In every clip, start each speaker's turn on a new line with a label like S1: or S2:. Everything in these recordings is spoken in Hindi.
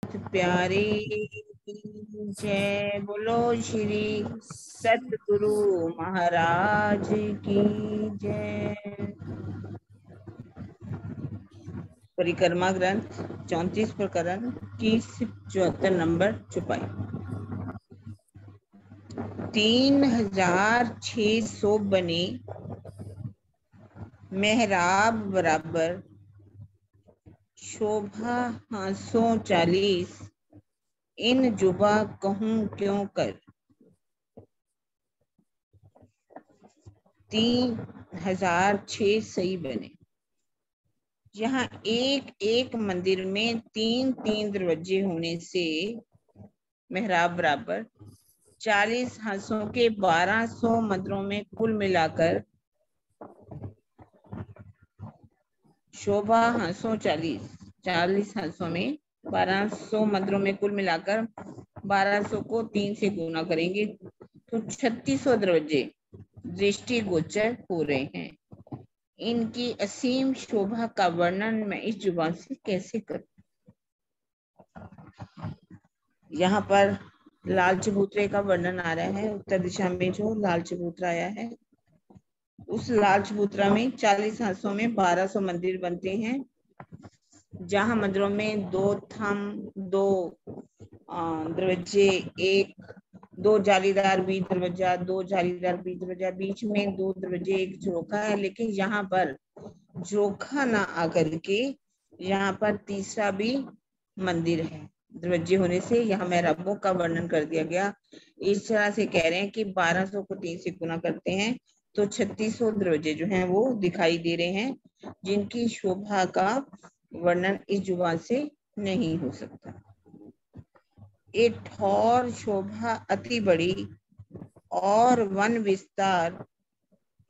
S1: प्यारे की जय। बोलो श्री सतगुरु महाराज की जय। परिक्रमा ग्रंथ 34 प्रकरण की 74 नंबर चुपाई। 3600 बने मेहराब बराबर, शोभा 540, इन जुबा कहूं क्यों कर। 3006 सही बने। यहाँ एक एक मंदिर में 3-3 दरवाजे होने से मेहराब बराबर 40 हांसों के 1200 मंदिरों में कुल मिलाकर शोभा हांसों 40 हांसों में 1200 मंदिरों में कुल मिलाकर 1200 को 3 से गुना करेंगे तो 3600 दरवाजे दृष्टि गोचर हो रहे हैं। इनकी असीम शोभा का वर्णन मैं इस जुबान से कैसे करूं। यहाँ पर लाल चबूतरे का वर्णन आ रहा है। उत्तर दिशा में जो लाल चबूतरा आया है, उस लाल चबूतरा में 40 हांसों में 1200 मंदिर बनते हैं, जहां मंदिरों में 2 थंब, 2 दरवाजे, 2 जालीदार बीच दरवाजा, 2 जालीदार बीच दरवाजा, बीच में 2 दरवाजे, एक झरोखा है। लेकिन यहाँ पर झरोखा ना आकर के यहाँ पर तीसरा भी मंदिर है। दरवाजे होने से यहाँ मेहराबों का वर्णन कर दिया गया। इस तरह से कह रहे हैं कि 1200 को 3 से गुना करते हैं तो 3600 दरवाजे जो हैं वो दिखाई दे रहे हैं, जिनकी शोभा का वर्णन इस जुबान से नहीं हो सकता। एक ठौर शोभा अति बड़ी और वन विस्तार,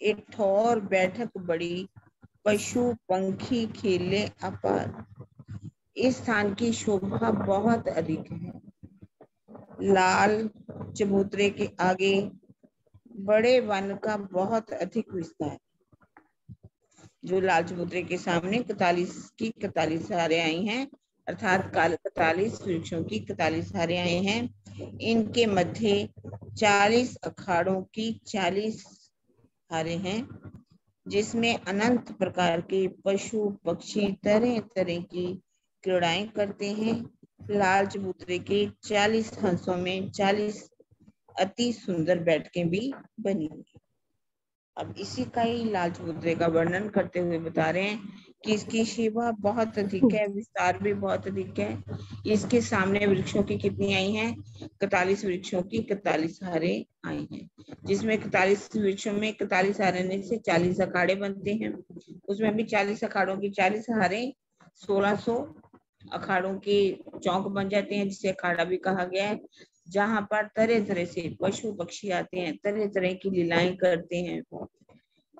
S1: एक ठौर बैठक बड़ी, पशु पंखी खेले अपार। इस स्थान की शोभा बहुत अधिक है। लाल चबूतरे के आगे बड़े वन का बहुत अधिक विस्तार। जो लाल चबूतरे के सामने 41 हारें आई हैं, अर्थात 41 वृक्षों की 41 हारें आई हैं। इनके मध्य 40 अखाड़ों की 40 हारें हैं, जिसमें अनंत प्रकार के पशु पक्षी तरह तरह की क्रीड़ाएं करते हैं। लाल चबूतरे के 40 हंसों में 40 अति सुंदर बैठकें भी बनी हुई। अब इसी का ही लाल चबूतरे का वर्णन करते हुए बता रहे हैं कि इसकी शोभा बहुत अधिक है, विस्तार भी बहुत अधिक है। इसके सामने वृक्षों की कितनी आई हैं? 41 वृक्षों की 41 हारें आई हैं, जिसमें 41 वृक्षों में 41 हारे से 40 अखाड़े बनते हैं। उसमें भी 40 अखाड़ों की 40 हारें 1600 अखाड़ों के चौक बन जाते हैं, जिसे अखाड़ा भी कहा गया है, जहां पर तरह तरह से पशु पक्षी आते हैं, तरह तरह की लीलाएं करते हैं।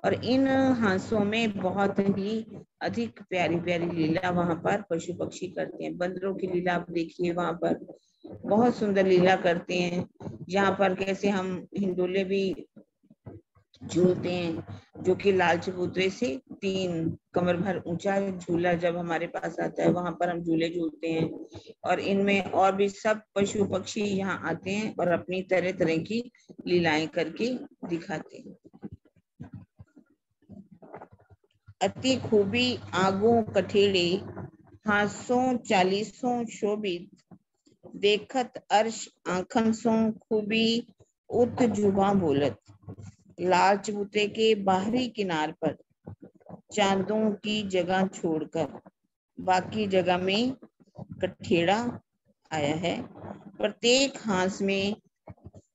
S1: और इन हांसों में बहुत ही अधिक प्यारी प्यारी लीला वहां पर पशु पक्षी करते हैं। बंदरों की लीला आप देखिए, वहां पर बहुत सुंदर लीला करते हैं। यहाँ पर कैसे हम हिंडोले भी झूलते हैं, जो कि लाल चबूतरे से 3 कमर भर ऊंचा झूला जब हमारे पास आता है, वहां पर हम झूले झूलते हैं। और इनमें और भी सब पशु पक्षी यहाँ आते हैं और अपनी तरह तरह की लीलाएं करके दिखाते हैं। अति खूबी आगों कठेड़े, हांसों 40 शोभित, देखत अर्श आंखन सो खूबी उत जुबा बोलत। लाल चबूतरे के बाहरी किनार पर चांदों की जगह छोड़कर बाकी जगह में कठेड़ा आया है। प्रत्येक हांस में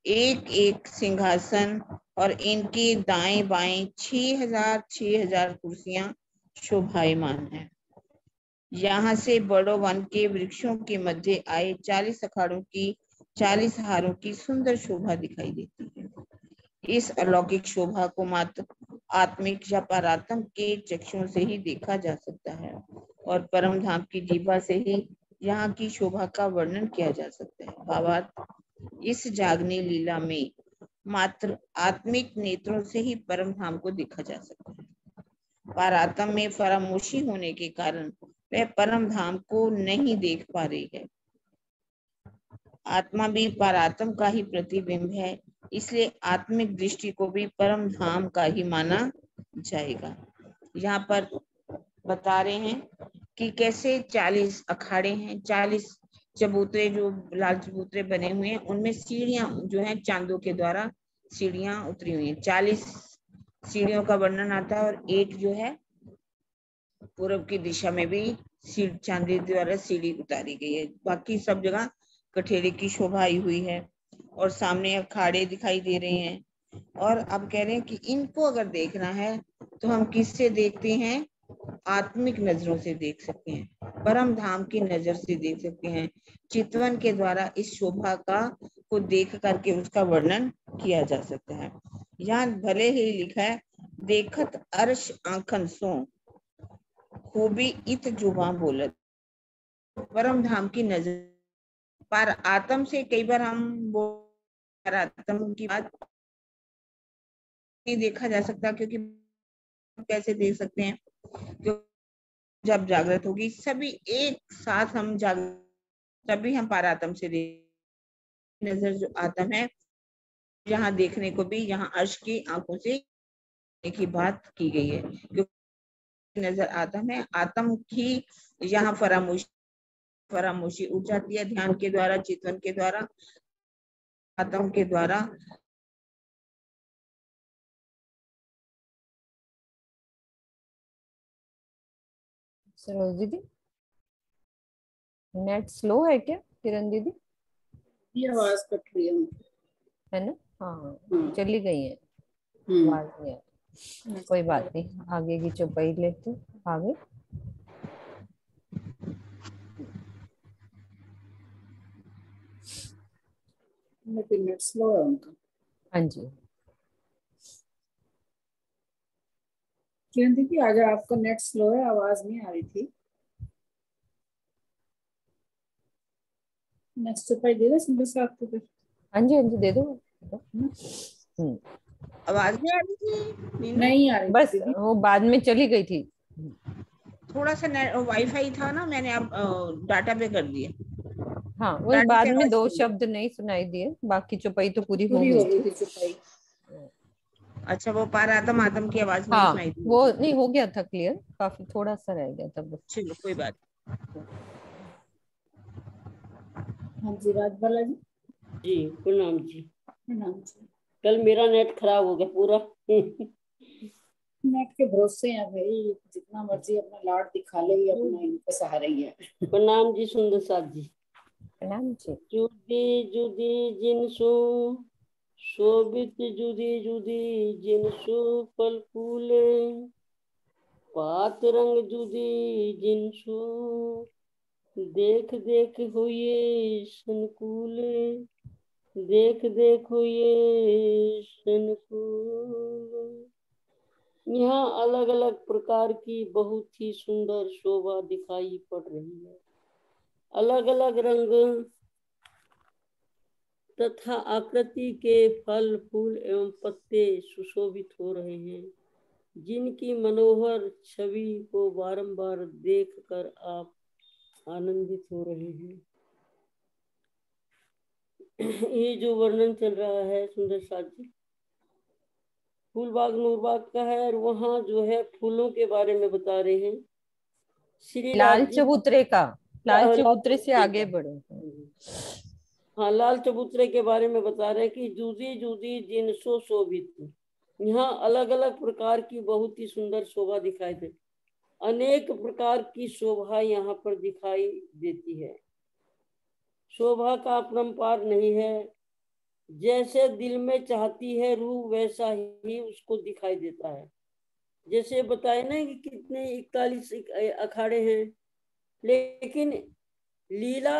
S1: एक एक सिंहासन और इनके दाएं बाएं 6000 कुर्सियां शोभायमान है। यहाँ से बड़ो वन के वृक्षों के मध्य आए 40 अखाड़ों की 40 हारों की सुंदर शोभा दिखाई देती है। इस अलौकिक शोभा को मात्र आत्मिक या परात्म के चक्षुओं से ही देखा जा सकता है और परम धाम की जीभा से ही यहाँ की शोभा का वर्णन किया जा सकता है। भावार्थ, इस जागनी लीला में मात्र आत्मिक नेत्रों से ही परम धाम को देखा जा सकता है। परात्म में फरामोशी होने के कारण वह परम धाम को नहीं देख पा रही है। आत्मा भी परात्म का ही प्रतिबिंब है, इसलिए आत्मिक दृष्टि को भी परम धाम का ही माना जाएगा। यहाँ पर बता रहे हैं कि कैसे 40 अखाड़े हैं, 40 चबूतरे जो लाल चबूतरे बने हुए हैं, उनमें सीढ़ियां जो हैं चांदों के द्वारा सीढ़ियां उतरी हुई हैं। 40 सीढ़ियों का वर्णन आता है और एक जो है पूर्व की दिशा में भी चांदी द्वारा सीढ़ी उतारी गई है। बाकी सब जगह कठेरे की शोभा आई हुई है और सामने अखाड़े दिखाई दे रहे हैं। और अब कह रहे हैं कि इनको अगर देखना है तो हम किससे देखते हैं? आत्मिक नजरों से देख सकते हैं, परम धाम की नजर से देख सकते हैं। चितवन के द्वारा इस शोभा का को देख करके उसका वर्णन किया जा सकता है। यहाँ भले ही लिखा है, देखत अर्श आंखन सो खूबी इत जुबा बोलत। परम धाम की नजर पर आत्म से कई बार हम पर आत्म की बात नहीं देखा जा सकता, क्योंकि कैसे देख सकते हैं? जब जागृत होगी सभी एक साथ हम तभी हम पारात्म से देख। नजर जो आत्म है, जहाँ देखने को भी यहाँ अर्श की आंखों से एक ही बात की गई है, क्योंकि नजर आत्म है। आत्म की यहाँ फरामोशी उठ जाती है ध्यान के द्वारा, चिंतन के द्वारा, आत्म के द्वारा।
S2: सरोज दीदी, नेट स्लो है क्या किरण दीदी?
S3: ये आवाज कट रही
S2: है ना? हाँ, चली गई है,
S3: है।
S2: आवाज नहीं है। कोई बात नहीं, आगे की चौपाई लेते आगे।
S3: लेकिन नेट स्लो है उनका।
S2: हाँ जी,
S3: किरण दीदी आज आपका नेट स्लो है, आवाज नहीं आ रही थी। नेक्स्ट चौपाई दे दे सुंदर से आपको फिर।
S2: हाँ जी, हाँ जी, दे दो।
S1: आवाज नहीं आ रही थी?
S3: नहीं आ रही
S2: बस
S3: थी
S2: वो बाद में चली गई थी।
S1: थोड़ा सा वाईफाई था ना, मैंने अब डाटा पे कर दिया।
S2: हाँ, वो
S1: डाटा
S2: बाद
S1: से
S2: में
S1: आवाज
S2: 2
S1: सुन ली।
S2: शब्द नहीं सुनाई दिए, बाकी चौपाई तो पूरी हो
S3: पूरी हो
S2: गई
S3: गई
S2: थी।
S3: थी चौपाई।
S1: अच्छा, वो पारात्म आत्म की आवाज नहीं
S2: हाँ,
S1: सुनाई दी।
S2: वो नहीं हो गया था क्लियर, काफी थोड़ा सा रह गया था बस।
S1: चलो कोई बात।
S3: हाँ जी राजबाला जी।
S4: जी प्रणाम जी।
S3: प्रणाम जी।
S4: कल मेरा नेट खराब हो गया पूरा।
S3: नेट के भरोसे हैं भाई, जितना मर्जी अपना लाड दिखा ले, ये अपना इनके सहारे ही है।
S4: प्रणाम जी सुंदर साथ जी।
S2: प्रणाम जी।
S4: जुदी जुदी जिनसो शोभित, जुदी जुदी जिनसो फल फूले, पात रंग जुदी जिनसो देख देख हुए संकुले, देख देख हुए संकुले। यहाँ अलग अलग प्रकार की बहुत ही सुंदर शोभा दिखाई पड़ रही है। अलग अलग रंग तथा आकृति के फल फूल एवं पत्ते सुशोभित हो रहे हैं, जिनकी मनोहर छवि को बारंबार देखकर आप आनंदित हो रहे हैं। ये जो वर्णन चल रहा है सुंदर साथ जी, फूलबाग नूरबाग का है, और वहाँ जो है फूलों के बारे में बता रहे हैं। श्री
S2: लाल
S4: राज जी
S2: चबूतरे का, लाल
S4: लाल
S2: चबूतरे से
S4: चबूतरे
S2: आगे
S4: का।
S2: बढ़ो।
S4: हाँ, लाल चबूतरे के बारे में बता रहे हैं कि जूदी जूदी जिनसो शोभित। यहाँ अलग अलग प्रकार की बहुत ही सुंदर शोभा दिखाई दे, अनेक प्रकार की शोभा यहाँ पर दिखाई देती है। शोभा का अपरंपार नहीं है, जैसे दिल में चाहती है रूह वैसा ही उसको दिखाई देता है। जैसे बताए ना कि कितने 41 अखाड़े हैं, लेकिन लीला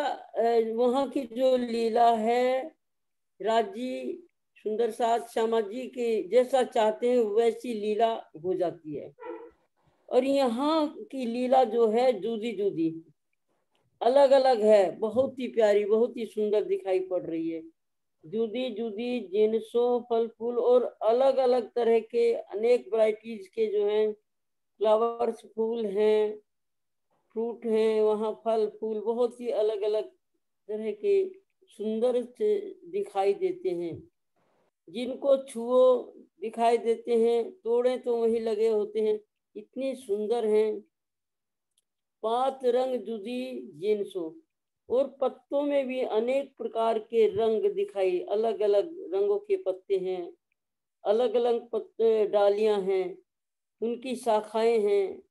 S4: वहाँ की जो लीला है, राजी सुंदर साथ श्यामा जी के जैसा चाहते हैं वैसी लीला हो जाती है। और यहाँ की लीला जो है जूदी जूदी अलग अलग है, बहुत ही प्यारी, बहुत ही सुंदर दिखाई पड़ रही है। जूदी जूदी जिनसों फल फूल, और अलग अलग तरह के अनेक वैरायटीज के जो हैं फ्लावर्स, फूल हैं, फ्रूट हैं, वहाँ फल फूल बहुत ही अलग अलग तरह के सुंदर से दिखाई देते हैं। जिनको छुओ दिखाई देते हैं, तोड़े तो वहीं लगे होते हैं, इतने सुंदर हैं। पात रंग जुदी जिनसो, और पत्तों में भी अनेक प्रकार के रंग दिखाई, अलग अलग रंगों के पत्ते हैं, अलग अलग पत्ते डालियां हैं, उनकी शाखाएं हैं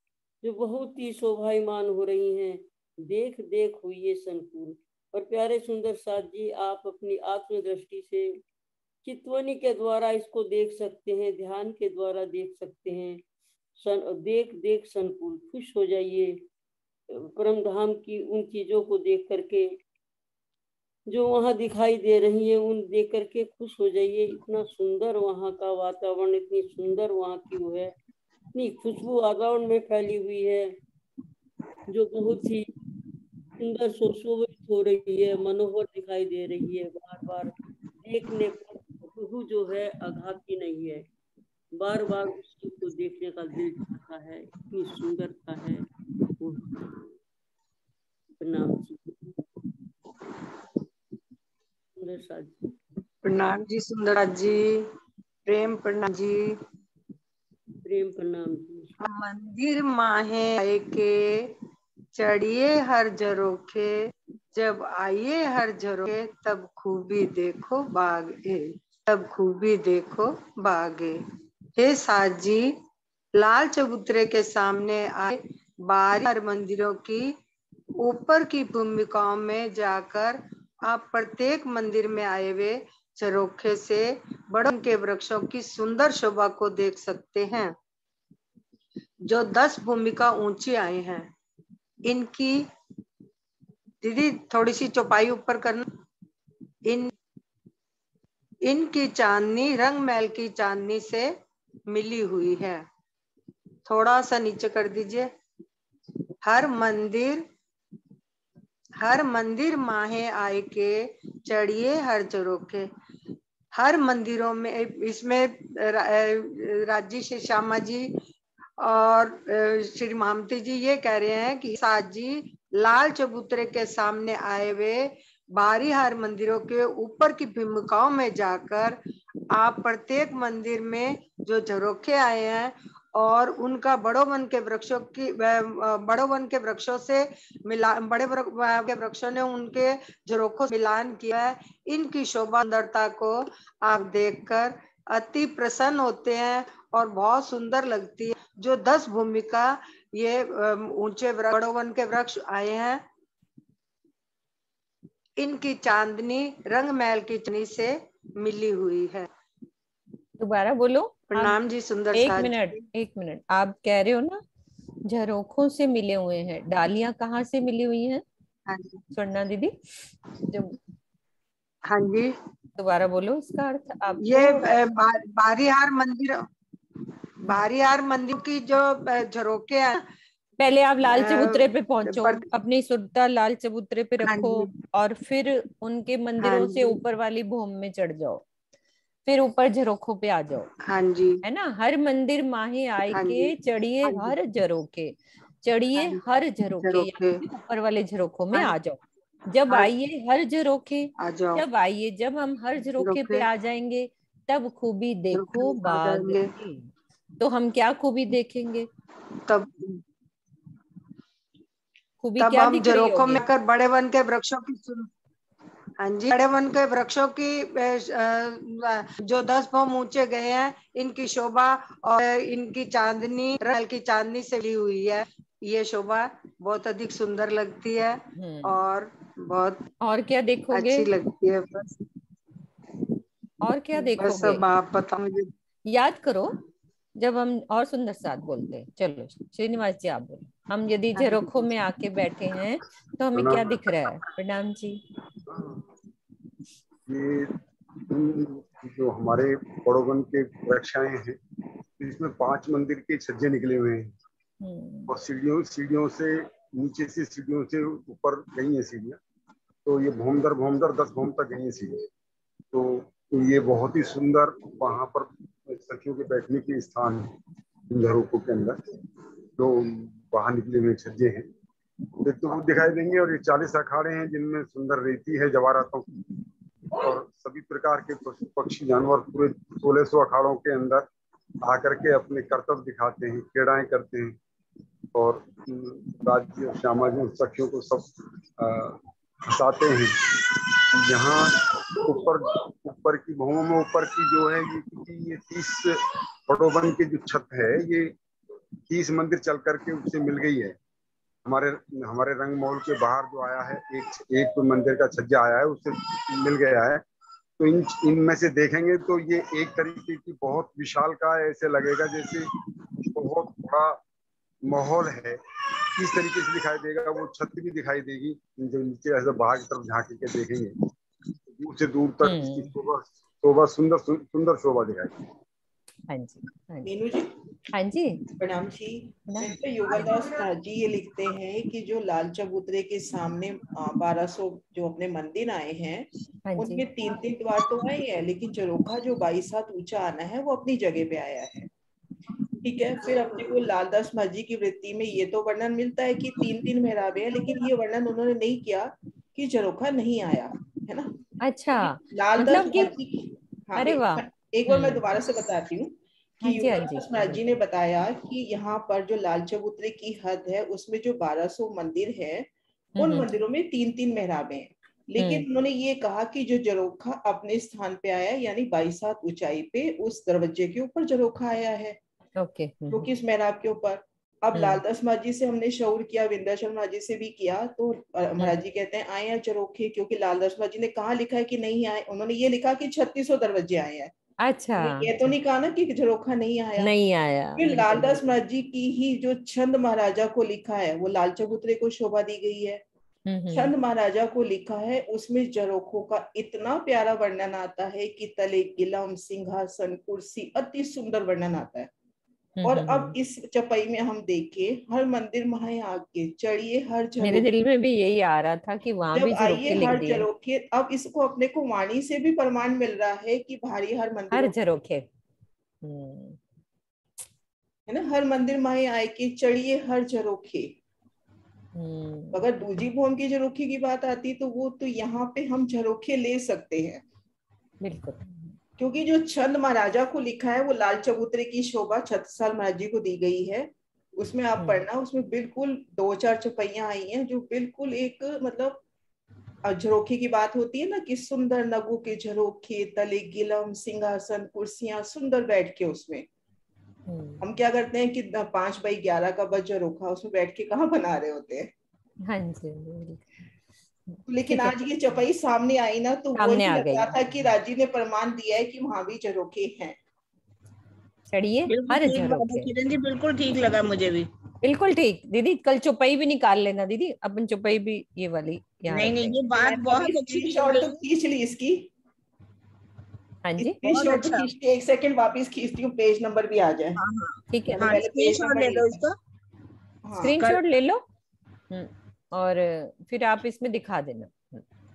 S4: जो बहुत ही शोभायमान हो रही हैं। देख देख हुई संपूर्ण। और प्यारे सुंदर साथ जी, आप अपनी आत्म दृष्टि से चितवनी के द्वारा इसको देख सकते हैं, ध्यान के द्वारा देख सकते हैं। देख देख संपूर्ण, खुश हो जाइए परम धाम की उन चीजों को देख करके जो वहां दिखाई दे रही है, उन देख करके खुश हो जाइए। इतना सुंदर वहां का वातावरण, इतनी सुंदर वहां की वो है, इतनी खुशबू वातावरण में फैली हुई है जो बहुत ही सुंदर सुशोभित हो रही है, मनोहर दिखाई दे रही है। बार बार देखने पर रूह जो है आघाती नहीं है, बार बार उसको देखने का दिल चाहता है, इतनी सुंदरता है। प्रणाम जी। सुंदर साथ जी।
S5: प्रणाम जी सुंदरा जी, प्रेम प्रणाम जी।
S4: प्रेम प्रणाम जी।
S5: मंदिर माहे आए के चढ़िए हर झरोखे, जब आइए हर झरोखे तब खूबी देखो बागे, तब खूबी देखो बागे। हे साथ जी, लाल चबूतरे के सामने आए बाहर मंदिरों की ऊपर की भूमिकाओं में जाकर आप प्रत्येक मंदिर में आए हुए झरोखे से बड़ों के वृक्षों की सुंदर शोभा को देख सकते हैं, जो 10 भूमिका ऊंची आए हैं। इनकी दीदी थोड़ी सी चौपाई ऊपर करना। इनकी चांदनी रंग महल की चांदनी से मिली हुई है। थोड़ा सा नीचे कर दीजिए। हर मंदिर माहे आए के चढ़िए हर झरोखे। हर मंदिरों में, इसमें राजी श्री श्यामा जी और श्री मामती जी ये कह रहे हैं कि साथ जी लाल चबूतरे के सामने आए हुए बाहरी हर मंदिरों के ऊपर की भूमिकाओं में जाकर आप प्रत्येक मंदिर में जो झरोखे आए हैं और उनका बड़ो वन के वृक्षों से मिला, बड़े के वृक्षों ने उनके झरोखों से मिलान किया है। इनकी शोभा सुंदरता को आप देखकर अति प्रसन्न होते हैं और बहुत सुंदर लगती है। जो 10 भूमिका ये ऊंचे बड़ो वन के वृक्ष आए हैं, इनकी चांदनी रंग महल की चांदनी से मिली हुई है।
S2: दोबारा बोलो।
S5: प्रणाम जी सुंदर
S2: एक
S5: साथ।
S2: मिनट, आप कह रहे हो ना झरोखों से मिले हुए हैं, डालियां कहाँ से मिली हुई हैं?
S5: हाँ जी,
S2: स्वर्णा दीदी जो
S5: हाँ जी,
S2: दोबारा बोलो इसका अर्थ आप।
S5: ये बाहरी मंदिर की जो झरोखे हैं।
S2: पहले आप लाल चबूतरे पे पहुंचो,
S5: पर,
S2: अपनी सुरता लाल चबूतरे पे
S5: हाँ
S2: रखो
S5: जी,
S2: और फिर उनके
S5: हाँ
S2: मंदिरों से
S5: जी,
S2: ऊपर वाली भूमि में चढ़ जाओ, फिर ऊपर झरोखों पे आ जाओ।
S5: हाँ जी,
S2: है ना? हर मंदिर माहे आए
S5: हाँ जी,
S2: के चढ़िए
S5: हाँ जी,
S2: हर झरोखे,
S5: हाँ
S2: चढ़िए
S5: जी,
S2: हर झरोखे,
S5: झरोखे,
S2: यानी कि ऊपर वाले झरोखों में
S5: हाँ,
S2: आ जाओ। जब
S5: हाँ,
S2: आइए हर झरोखे,
S5: आ जाओ।
S2: जब हम हर झरोखे पे
S5: झरोखे
S2: आ जाएंगे तब खूबी देखो
S5: आ
S2: बाग
S5: जाएंगे,
S2: की। तो हम क्या खूबी देखेंगे?
S5: तब
S2: खूबी क्या
S5: हम
S2: दिख रही
S5: झरोखों
S2: होगी?
S5: में कर बड़े वन के वृक्षों की हाँ जी, बड़े वन के वृक्षों की जो 10 भौम ऊंचे गए हैं, इनकी शोभा और इनकी चांदनी महल की चांदनी से ली हुई है। ये शोभा बहुत अधिक सुंदर लगती है और बहुत
S2: और क्या देखोगे?
S5: अच्छी लगती है।
S2: और क्या
S5: बस
S2: देखोगे?
S5: अब आप बताओ मुझे।
S2: याद करो, जब हम और सुंदर साथ बोलते हैं। चलो श्रीनिवास जी आप बोलो। हम यदि
S5: हाँ जी,
S2: झरोखों में आके बैठे हैं तो हमें क्या दिख रहा है? प्रणाम जी।
S6: ये जो हमारे बड़ोवन के वृक्षाएं हैं, इसमें 5 मंदिर के छज्जे निकले हुए हैं और सीढ़ियों से नीचे से सीढ़ियों से ऊपर गई है सीढ़ियाँ। तो ये भौमदर 10 भौम तक गई है सीढ़ियाँ। तो ये बहुत ही सुंदर वहां पर सखियों के बैठने के स्थान है इन झरोखों के अंदर, जो बाहर निकले हुए छज्जे हैं। ऋतु दिखाई देंगे। और ये 40 अखाड़े हैं जिनमें सुंदर रेती है जवाहरातों की, और सभी प्रकार के पशु पक्षी जानवर पूरे 1600 अखाड़ों के अंदर आकर के अपने कर्तव्य दिखाते हैं, क्रीड़ाएं करते हैं, और राज्य और सामाजिक सखियों को सब हंसाते हैं। यहाँ ऊपर की भूमों में ऊपर की जो है ये 30 पटोवन की जो छत है, ये 30 मंदिर चल करके उससे मिल गई है। हमारे रंग महल के बाहर जो आया है, एक मंदिर का छज्जा आया है, उससे मिल गया है। तो इनमें से देखेंगे तो ये एक तरीके की बहुत विशाल का ऐसे लगेगा जैसे बहुत बड़ा माहौल है, किस तरीके से दिखाई देगा। वो छत भी दिखाई देगी, जो नीचे ऐसे बाहर की तरफ झांक के देखेंगे, दूर से दूर तक इसकी शोभा सुंदर शोभा दिखाई।
S2: हाँ जी, हाँ जी,
S1: मीनू जी।
S2: हाँ जी,
S1: प्रणाम जी। तो योगादास जी ये लिखते हैं कि जो लाल चबूतरे के सामने 1200 जो अपने मंदिर आए हैं,
S2: हाँ जी,
S1: उनमें 3-3 द्वार तो आए हैं, लेकिन चरोखा जो 22 हाथ ऊंचा आना है वो अपनी जगह पे आया है। ठीक है। फिर अपने को लालदास माझी की वृत्ति में ये तो वर्णन मिलता है कि 3-3 मेहराबे हैं, लेकिन ये वर्णन उन्होंने नहीं किया कि चरोखा नहीं आया है ना।
S2: अच्छा,
S1: लालदास
S2: मतलब कि
S1: माझी, हाँ
S2: अरे वाह,
S1: एक बार मैं दोबारा से बताती हूँ
S2: हाँ
S1: कि
S2: जी, हाँ जी,
S1: योगादास महाराज ने बताया कि यहाँ पर जो लाल चबूतरे की हद है उसमें जो 1200 मंदिर है, उन मंदिरों में 3-3 मेहराबे हैं, लेकिन उन्होंने ये कहा कि जो जरोखा अपने स्थान पे आया, यानी 22 हाथ ऊंचाई पे उस दरवाजे के ऊपर जरोखा आया है,
S2: ओके,
S1: क्योंकि इस मेहराब के ऊपर। अब लालदास महाराज से हमने शौर किया, विंध्याचल महाराज से भी किया, तो महाराज जी कहते हैं आए हैं चरोखे, क्योंकि लालदास महाराज ने कहाँ लिखा है कि नहीं आए, उन्होंने ये लिखा कि 3600 दरवाजे आए हैं।
S2: अच्छा,
S1: ये तो नहीं कहा ना कि झरोखा नहीं आया।
S2: नहीं आया।
S1: फिर लालदास महाराज जी की ही जो छंद महाराजा को लिखा है, वो लाल चबूतरे को शोभा दी गई है। छंद महाराजा को लिखा है, उसमें जरोखों का इतना प्यारा वर्णन आता है कि तले गिलम, सिंहासन, कुर्सी, अति सुंदर वर्णन आता है। और अब इस चपाई में हम देखें, हर मंदिर वहां आके चढ़िए हर झरोखे,
S2: मेरे दिल में भी यही आ रहा था कि वहां भी
S1: जब
S2: झरोखे
S1: आइए
S2: लिख
S1: हर
S2: दिए,
S1: झरोखे। अब इसको अपने को वाणी से भी प्रमाण मिल रहा है कि भारी हर मंदिर
S2: हर झरोखे।
S1: है ना, हर मंदिर माए आए के चढ़िए हर झरोखे। अगर दूजी भूम की झरोखे की बात आती तो वो तो यहाँ पे हम झरोखे ले सकते हैं,
S2: बिल्कुल,
S1: क्योंकि जो छंद महाराजा को लिखा है वो लाल चबूतरे की शोभा छत्रसाल महाराज जी को दी गई है। उसमें आप पढ़ना, उसमें बिल्कुल 2-4 चपाइयां आई हैं जो बिल्कुल एक मतलब झरोखे की बात होती है ना कि सुंदर नगु के झरोखे, तले गिलम, सिंहासन, कुर्सियां, सुंदर बैठ के उसमें। हम क्या करते हैं कि 5x11 का बस झरोखा, उसमें बैठ के कहाँ बना रहे होते हैं।
S2: हाँ जी,
S1: लेकिन आज ये चपाई सामने आई ना, तो वो
S2: सामने
S1: ही
S2: आ
S1: लग
S2: गई।
S1: रहा था कि राजी ने प्रमाण दिया है कि वहां भी झरोखे हैं।
S2: चढ़िए हर झरोखे।
S1: किरण जी बिल्कुल ठीक लगा मुझे भी।
S2: बिल्कुल ठीक दीदी, कल चुपाई भी निकाल लेना दीदी, अपन चुपाई भी ये वाली यहाँ
S1: नहीं
S2: रख
S1: नहीं,
S2: देंगे।
S1: ये बात बहुत अच्छी, शॉट तो खींच ली इसकी।
S2: हाँ जी,
S1: शॉट तो खींच के 1 सेकंड वापस खींचती हूँ, पेज नंबर भी आ जाए।
S2: ठीक है,
S1: स्क्रीनशॉट ले लो इसका।
S2: स्क्रीनशॉट ले लो। और फिर आप इसमें दिखा देना।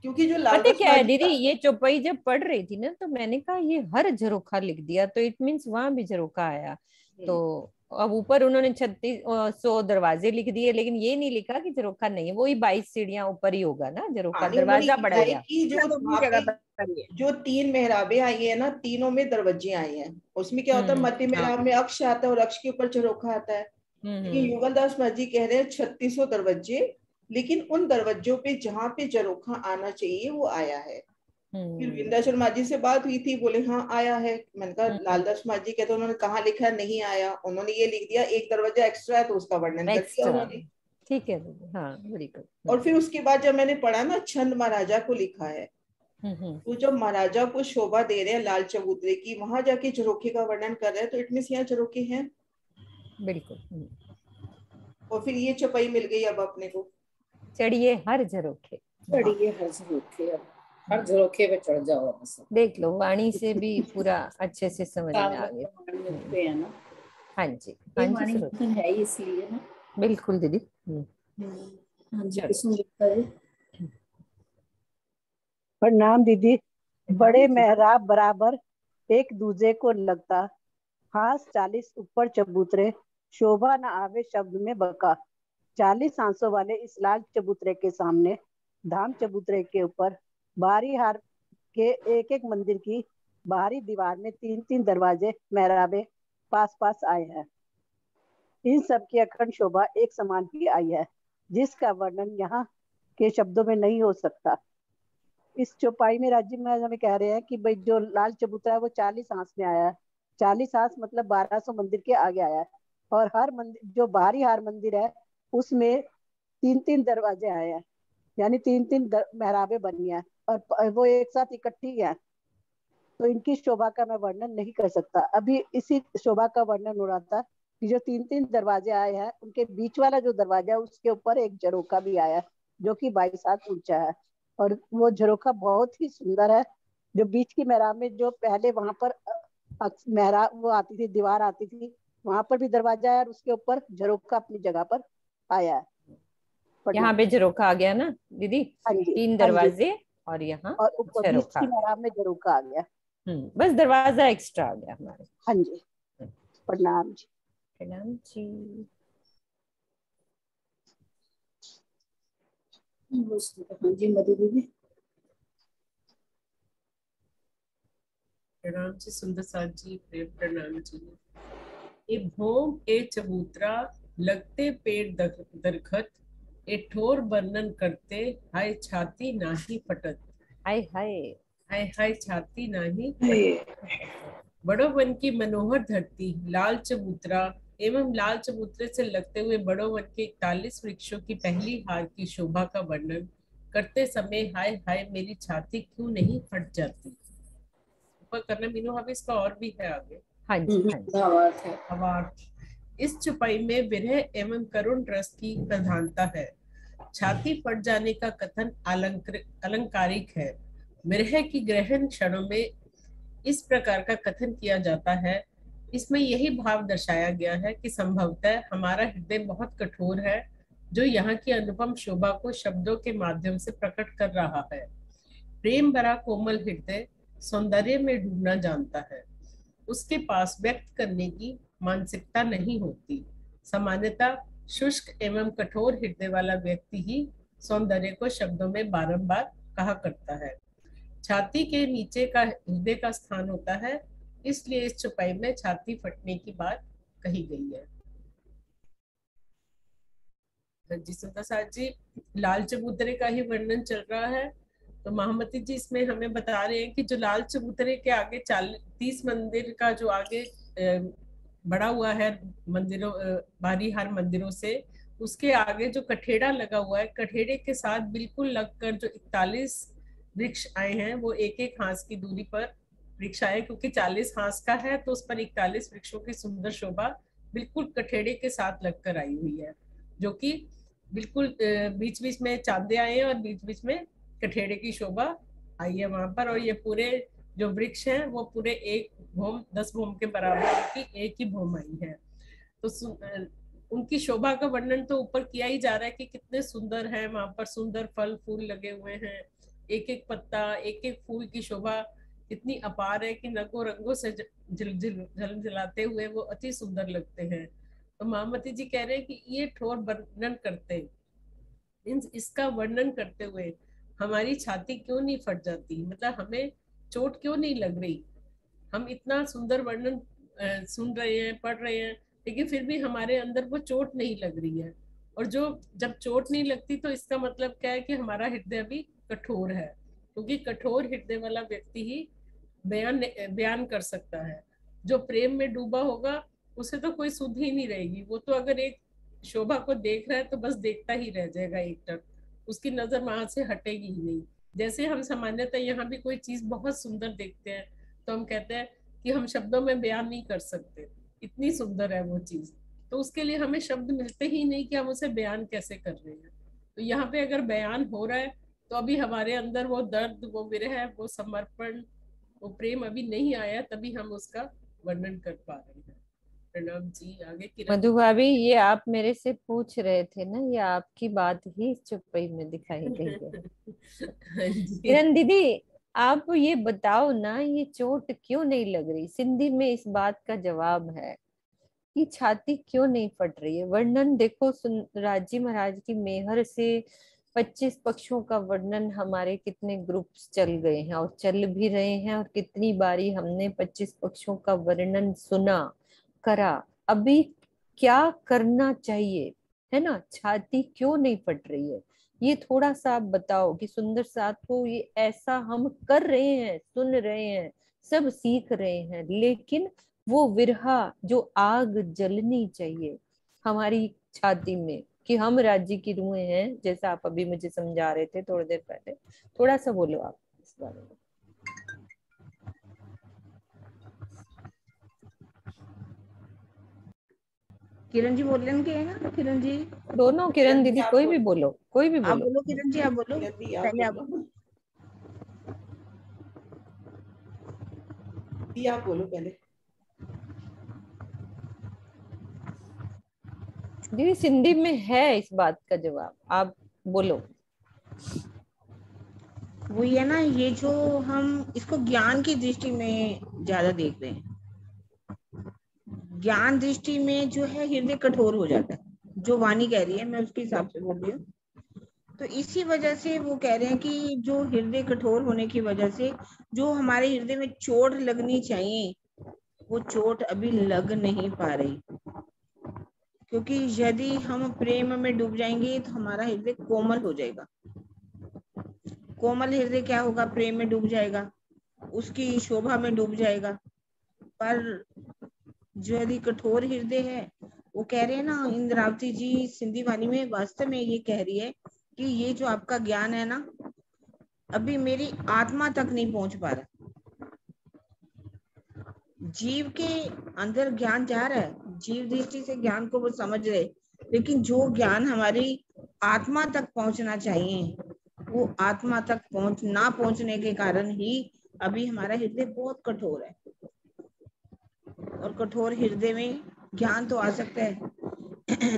S1: क्योंकि जो
S2: पता क्या है दीदी, ये चौपाई जब पढ़ रही थी ना, तो मैंने कहा ये हर झरोखा लिख दिया, तो इट मीन्स वहां भी झरोखा आया। तो अब ऊपर उन्होंने 3600 दरवाजे लिख दिए, लेकिन ये नहीं लिखा कि झरोखा नहीं है। वही 22 सीढ़ियां ऊपर ही होगा ना झरोखा, दरवाजा बढ़ गया।
S1: जो 3 मेहराबे आई है ना, तीनों में दरवाजे आए हैं। उसमें क्या होता है, मध्य मेहराब में अक्ष आता है और अक्ष के ऊपर झरोखा आता है। लेकिन युगलदास महाराज कह रहे हैं 3600 दरवाजे, लेकिन उन दरवाजों पे जहाँ पे झरोखा आना चाहिए वो आया है। फिर विंध्याचल माझी से बात हुई थी, बोले हाँ आया है। मैंने कहा लालदास माझी कहते उन्होंने कहाँ लिखा है नहीं आया, उन्होंने ये लिख दिया एक दरवाजा एक्स्ट्रा है तो उसका वर्णन कर दिया उन्होंने।
S2: ठीक है, हाँ वेरी गुड।
S1: और फिर उसके बाद जब मैंने पढ़ा ना, छंद महाराजा को लिखा है, तो जब महाराजा को शोभा दे रहे हैं लाल चबूतरे की, वहां जाके झरोखे का वर्णन कर रहे हैं, तो इट मींस यहाँ झरोखे हैं।
S2: बिल्कुल।
S1: और फिर ये चपाई मिल गई अब अपने को,
S2: चढ़िए हर झरोखे।
S3: चढ़िए हर झरोखे, अब हर झरोखे पे चढ़ जाओ बस।
S2: देख लो, वाणी से भी पूरा अच्छे से समझ में आ गया।
S3: मिलते हैं ना।
S2: हाँ जी, हाँ जी,
S3: तो है ही इसलिए ना।
S2: बिल्कुल दीदी।
S3: हाँ जी, किस्मत।
S7: प्रणाम दीदी। बड़े मेहराब बराबर एक दूजे को लगता, हाथ 40 ऊपर चबूतरे, शोभा न आवे शब्द में बका। 40 आंसू वाले इस लाल चबूतरे के सामने धाम चबूतरे के ऊपर बाहरी हार के एक एक मंदिर की बाहरी दीवार में 3-3 दरवाजे मेहराबे पास पास आए हैं। इन सब की अखंड शोभा एक समान ही आई है, जिसका वर्णन यहाँ के शब्दों में नहीं हो सकता। इस चौपाई में राज्य में हमें कह रहे हैं कि भाई जो लाल चबूतरा है वो 40 हांस में आया है। 40 हांस मतलब 1200 मंदिर के आगे आया है, और हर मंदिर जो बाहरी हार मंदिर है उसमें 3-3 दरवाजे आए हैं, यानी 3-3 मेहराबें बनी है, और वो एक साथ इकट्ठी है। तो इनकी शोभा का मैं वर्णन नहीं कर सकता। अभी इसी शोभा का वर्णन हो रहा था कि जो 3-3 दरवाजे आए हैं, उनके बीच वाला जो दरवाजा है उसके ऊपर एक झरोखा भी आया है, जो कि 22 हाथ ऊंचा है, और वो झरोखा बहुत ही सुंदर है। जो बीच की मेहराब में जो पहले वहां पर मेहराब वो आती थी, दीवार आती थी, वहां पर भी दरवाजा है, और उसके ऊपर झरोखा अपनी जगह पर आया है।
S2: यहाँ पे झरोखा आ गया ना दीदी?
S7: हाँ जी,
S2: 3
S7: हाँ जी,
S2: दरवाजे और यहाँ
S7: और ऊपर बीच
S2: झरोखा।
S7: की मेहराब में झरोखा आ गया।
S2: बस दरवाजा एक्स्ट्रा आ गया हमारे।
S7: हाँ जी, प्रणाम जी।
S2: प्रणाम जी।
S3: हाँ जी मधु दीदी।
S8: प्रणाम जी सुंदर साथ जी, प्रेम प्रणाम जी। ए भोम ए चबूतरा लगते पेड़ दरखत, ए ठोर वर्णन करते हाय छाती नाही फटत।
S2: हाय हाय
S8: हाय हाय छाती नाही फटत। बड़ो वन की मनोहर धरती लाल चबूतरा एवं लाल चबूतरे से लगते हुए बड़ो वन के 41 वृक्षों की पहली हार की शोभा का वर्णन करते समय हाय हाय मेरी छाती क्यों नहीं फट जाती। ऊपर करना मीनू भाभी, इसका और भी है आगे।
S2: हाँ जी, हाँ जी।
S8: भावार्थ। इस चुपाई में विरह एवं करुण रस की प्रधानता है। छाती फट जाने का कथन अलंकारिक है। विरह की ग्रहण क्षणों में इस प्रकार का कथन किया जाता है। इसमें यही भाव दर्शाया गया है कि संभवतः हमारा हृदय बहुत कठोर है, जो यहाँ की अनुपम शोभा को शब्दों के माध्यम से प्रकट कर रहा है। प्रेम भरा कोमल हृदय सौंदर्य में डूबना जानता है। उसके पास व्यक्त करने की मानसिकता नहीं होती। सामान्यतः शुष्क एवं कठोर हृदय वाला व्यक्ति ही सौंदर्य को शब्दों में बारंबार कहा करता है। छाती के नीचे का हृदय का स्थान होता है, इसलिए इस चौपाई में छाती फटने की बात कही गई है। जी सुंदर साथ जी, लाल चबूतरे का ही वर्णन चल रहा है। तो महामती जी इसमें हमें बता रहे हैं कि जो लाल चबूतरे के आगे 30 मंदिर का जो आगे बड़ा हुआ है मंदिरों, बारी हार मंदिरों से, उसके आगे जो कठेड़ा लगा हुआ है, कठेड़े के साथ बिल्कुल लगकर जो 41 वृक्ष आए हैं, वो एक एक हाथ की दूरी पर वृक्ष आए, क्योंकि 40 हाथ का है तो उस पर 41 वृक्षों की सुंदर शोभा बिल्कुल कठेड़े के साथ लगकर आई हुई है, जो कि बिल्कुल बीच बीच में चांदे आए हैं और बीच बीच में कठेड़े की शोभा आई है वहां पर। और ये पूरे जो वृक्ष हैं वो पूरे 10 भूम के बराबर की एक ही भूम आई है। तो उनकी शोभा का वर्णन तो ऊपर किया ही जा रहा है कि कितने सुंदर है, वहां पर सुंदर फल फूल लगे हुए हैं, एक एक पत्ता एक एक फूल की शोभा इतनी अपार है कि नगो रंगों से झलझलाते हुए वो अति सुंदर लगते हैं। तो महामती जी कह रहे हैं कि ये ठोर वर्णन करते, इसका वर्णन करते हुए हमारी छाती क्यों नहीं फट जाती, मतलब हमें चोट क्यों नहीं लग रही। हम इतना सुंदर वर्णन सुन रहे हैं, पढ़ रहे हैं, लेकिन फिर भी हमारे अंदर वो चोट नहीं लग रही है। और जो जब चोट नहीं लगती तो इसका मतलब क्या है कि हमारा हृदय भी कठोर है, क्योंकि कठोर हृदय वाला व्यक्ति ही बयान कर सकता है। जो प्रेम में डूबा होगा उसे तो कोई सुध ही नहीं रहेगी, वो तो अगर एक शोभा को देख रहा है तो बस देखता ही रह जाएगा एकटक, उसकी नजर वहां से हटेगी ही नहीं। जैसे हम सामान्यतः यहाँ भी कोई चीज बहुत सुंदर देखते हैं तो हम कहते हैं कि हम शब्दों में बयान नहीं कर सकते, इतनी सुंदर है वो चीज, तो उसके लिए हमें शब्द मिलते ही नहीं कि हम उसे बयान कैसे कर रहे हैं। तो यहाँ पे अगर बयान हो रहा है तो अभी हमारे अंदर वो दर्द, वो विरह, वो समर्पण, वो प्रेम अभी नहीं आया, तभी हम उसका वर्णन कर पा रहे हैं। प्रणाम जी। आगे किरण
S2: मधु भाभी, ये आप मेरे से पूछ रहे थे ना, ये आपकी बात ही इस चुप्पई में दिखाई गई है। किरण दीदी, आप ये बताओ ना, ये चोट क्यों नहीं लग रही? सिंधी में इस बात का जवाब है ये छाती क्यों नहीं फट रही है। वर्णन देखो, राजी महाराज की मेहर से 25 पक्षों का वर्णन हमारे कितने ग्रुप्स चल गए हैं और चल भी रहे हैं, और कितनी बारी हमने 25 पक्षों का वर्णन सुना, करा। अभी क्या करना चाहिए, है ना। छाती क्यों नहीं फट रही है, ये थोड़ा सा आप बताओ कि सुंदर साथ को ये ऐसा हम कर रहे हैं, सुन रहे हैं, सब सीख रहे हैं, लेकिन वो विरहा जो आग जलनी चाहिए हमारी छाती में कि हम राज्य की रूहें हैं, जैसा आप अभी मुझे समझा रहे थे थोड़ी देर पहले, थोड़ा सा बोलो आप इस बारे में।
S1: किरण जी बोल रहे हैं ना, किरण जी
S2: दोनों, किरण दीदी, कोई भी बोलो, कोई भी
S1: आप
S2: बोलो।
S1: बोलो, किरण जी आप बोलो, पहले आप
S9: बोलो पहले।
S2: दीदी सिंधी में है इस बात का जवाब, आप बोलो।
S1: वही है ना, ये जो हम इसको ज्ञान की दृष्टि में ज्यादा देख रहे हैं। ज्ञान दृष्टि में जो है हृदय कठोर हो जाता है, जो वाणी कह रही है, मैं उसके हिसाब से बोल रही हूँ। तो इसी वजह से वो कह रहे हैं कि जो हृदय कठोर होने की वजह से जो हमारे हृदय में चोट लगनी चाहिए, वो चोट अभी लग नहीं पा रही। क्योंकि यदि हम प्रेम में डूब जाएंगे तो हमारा हृदय कोमल हो जाएगा। कोमल हृदय क्या होगा, प्रेम में डूब जाएगा, उसकी शोभा में डूब जाएगा। पर जो यदि कठोर हृदय है, वो कह रहे हैं ना इंद्रावती जी सिंधी वाणी में, वास्तव में ये कह रही है कि ये जो आपका ज्ञान है ना, अभी मेरी आत्मा तक नहीं पहुंच पा रहा। जीव के अंदर ज्ञान जा रहा है, जीव दृष्टि से ज्ञान को वो समझ रहे, लेकिन जो ज्ञान हमारी आत्मा तक पहुंचना चाहिए, वो आत्मा तक ना पहुंचने के कारण ही अभी हमारा हृदय बहुत कठोर है। और कठोर हृदय में ज्ञान तो आ सकता है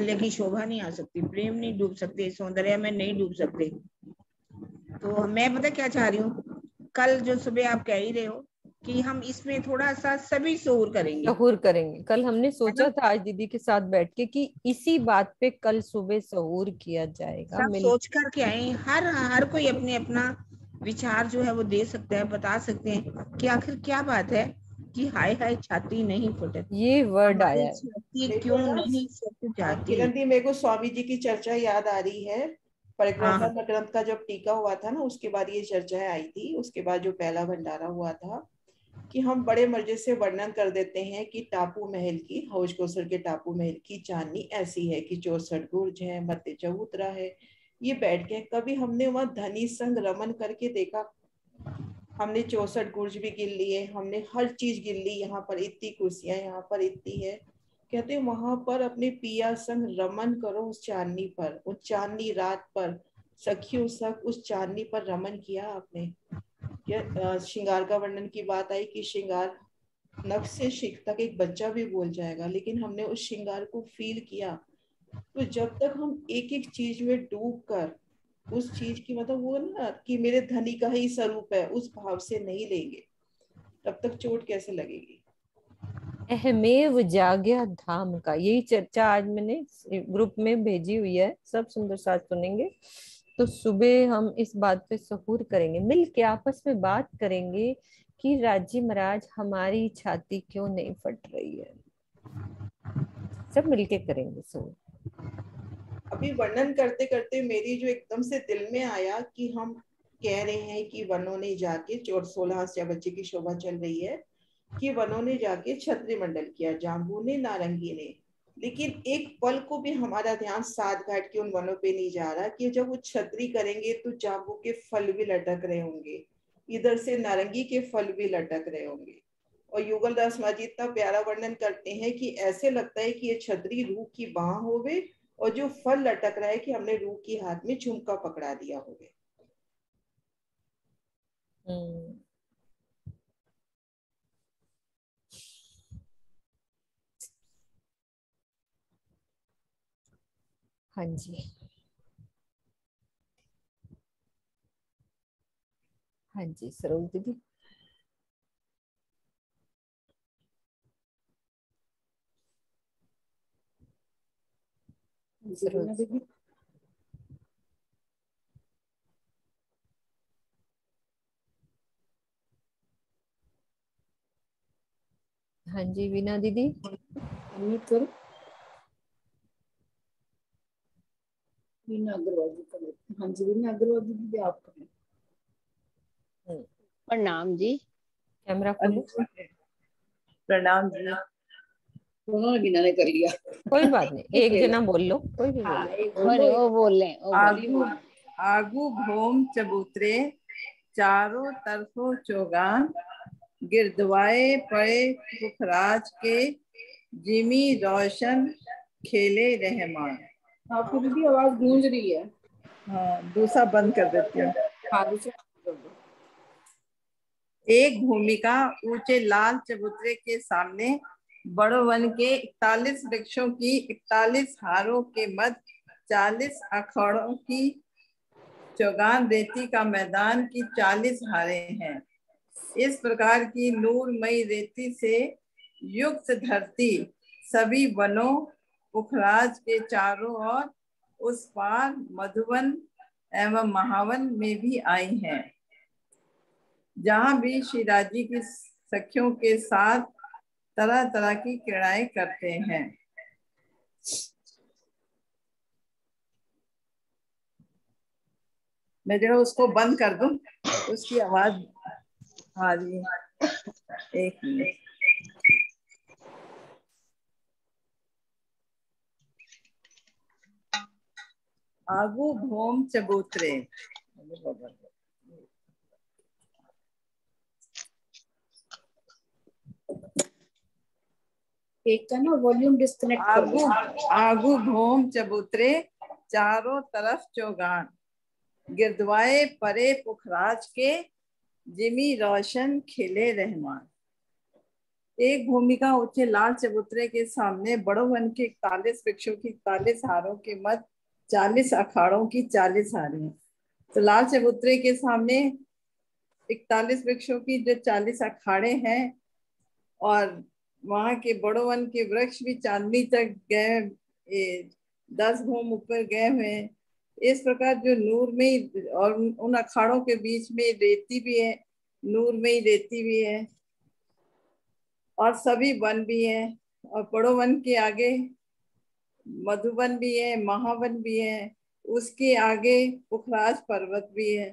S1: लेकिन शोभा नहीं आ सकती, प्रेम नहीं डूब सकते, सौंदर्य में नहीं डूब सकते। तो मैं पता क्या चाह रही हूँ, कल जो सुबह आप कह ही रहे हो कि हम इसमें थोड़ा सा सभी सहूर करेंगे।
S2: सहूर करेंगे, कल हमने सोचा था आज दीदी के साथ बैठ के कि इसी बात पे कल सुबह सहूर किया जाएगा।
S1: सब सोच कर के आए, हर कोई अपने अपना विचार जो है वो दे सकते हैं, बता सकते हैं कि आखिर क्या बात है कि हाय हाय छाती नहीं फटे,
S2: ये वर्ड आया है।
S1: छाती क्यों नहीं फट जाती।
S9: किरण दी, मेरे को स्वामी जी की चर्चा याद आ रही है। परिक्रमा ग्रंथ का जब टीका हुआ था ना, उसके बाद ये चर्चा आई थी। उसके बाद जो पहला भंडारा हुआ था कि हम बड़े मजे से वर्णन कर देते हैं कि टापू महल की, हौज कोसर के टापू महल की चांदनी ऐसी है कि 64 गुर्ज है, मध्य चबूतरा है। ये बैठ के कभी हमने वहां धनी संग रमन करके देखा? हमने 64 गुर्ज भी गिन लिए, हमने हर चीज गिन ली, यहाँ पर इतनी कुर्सियां, यहाँ पर इतनी है। कहते वहां पर अपने पिया संग रमन करो उस चांदनी पर, उस चांदनी रात पर सखियों सख उस चांदनी पर रमन किया आपने क्या? श्रृंगार का वर्णन की बात आई कि श्रृंगार नख से शिख तक एक बच्चा भी बोल जाएगा, लेकिन हमने उस श्रृंगार को फील किया। तो जब तक हम एक एक चीज में डूब कर उस चीज की, मतलब वो ना कि मेरे धनी का ही स्वरूप है, उस भाव से नहीं लेंगे, तब तक चोट कैसे लगेगी?
S2: अहमेव जाग्या धाम का, यही चर्चा आज मैंने ग्रुप में भेजी हुई है, सब सुंदर साथ सुनेंगे। तो सुबह हम इस बात पे सहूर करेंगे, मिल के आपस में बात करेंगे कि राजी महाराज हमारी छाती क्यों नहीं फट रही है, सब मिलके करेंगे सहूर।
S9: अभी वर्णन करते करते मेरी जो एकदम से दिल में आया कि हम कह रहे हैं कि वनों ने जाके 16 बच्चे की शोभा चल रही है कि वनों ने जाके छत्री मंडल किया, जाम्बू ने, नारंगी ने, लेकिन एक पल को भी हमारा ध्यान सात घाट के उन वनों पे नहीं जा रहा कि जब वो छत्री करेंगे तो जाम्बू के फल भी लटक रहे होंगे, इधर से नारंगी के फल भी लटक रहे होंगे। और युगल दास माँ जी इतना प्यारा वर्णन करते हैं कि ऐसे लगता है कि ये छतरी रूह की बाह होवे और जो फल लटक रहा है कि हमने रूह की हाथ में झुमका पकड़ा दिया होवे।
S2: हाँ जी, हाँ जी सरोज दीदी। हाँ जी वीना दीदी।
S3: अनम्यूट करो। वीना अग्रवाल जी कर लेते हैं। हाँ जी वीना अग्रवाल दीदी आप करें।
S10: प्रणाम जी।
S2: कैमरा खोलो।
S9: प्रणाम जी।
S3: उन्होंने वीना ने कर लिया।
S2: कोई बात नहीं, एक जना बोल लो, कोई भी बोल लो।
S10: वो बोले
S9: आगू आगू भोम चबूतरे चारों तरफों चौगान गिरदवाए पड़े पुखराज के जिमी रोशन खेले रहमान।
S3: आपकी दीदी आवाज गूंज रही है।
S9: हाँ दूसरा बंद कर देती हूँ।
S3: हाँ दूसरा कर दो।
S9: एक भूमिका ऊंचे लाल चबूतरे के सामने बड़ो वन के 41 वृक्षों की 41 हारों के मध्य 40 अखाड़ों की चौगान रेती का मैदान की 40 हारें हैं। इस प्रकार की नूरमयी रेती से युक्त धरती सभी वनों पुखराज के चारों ओर उस पार मधुवन एवं महावन में भी आई हैं। जहाँ भी श्रीराजी की सखियों के साथ तरह तरह की क्रीड़ाएं करते हैं। मैं जरा उसको बंद कर दूं, उसकी आवाज आ रही है। एक मिनट। आगू भोम चबूतरे
S3: एक का ना वॉल्यूम डिस्कनेक्ट कर दो।
S9: आगू भोम चबूतरे चारों तरफ चौगान गिरदवाए परे पुखराज के जिमी रोशन खिले रहमान। एक भूमिका ऊंचे लाल चबूतरे के सामने बड़ो वन के 41 वृक्षों की 41 हारों के मध्य 40 अखाड़ों की 40 हारें। तो लाल चबूतरे के सामने 41 वृक्षों की जो 40 अखाड़े हैं और वहां के बड़ो वन के वृक्ष भी चांदनी तक गए, 10 भूम ऊपर गए हुए हैं। इस प्रकार जो नूर में और उन अखाड़ों के बीच में रेती भी है, नूर में ही रेती भी है और सभी वन भी है और बड़ो वन के आगे मधुवन भी है, महावन भी है, उसके आगे पुखराज पर्वत भी है।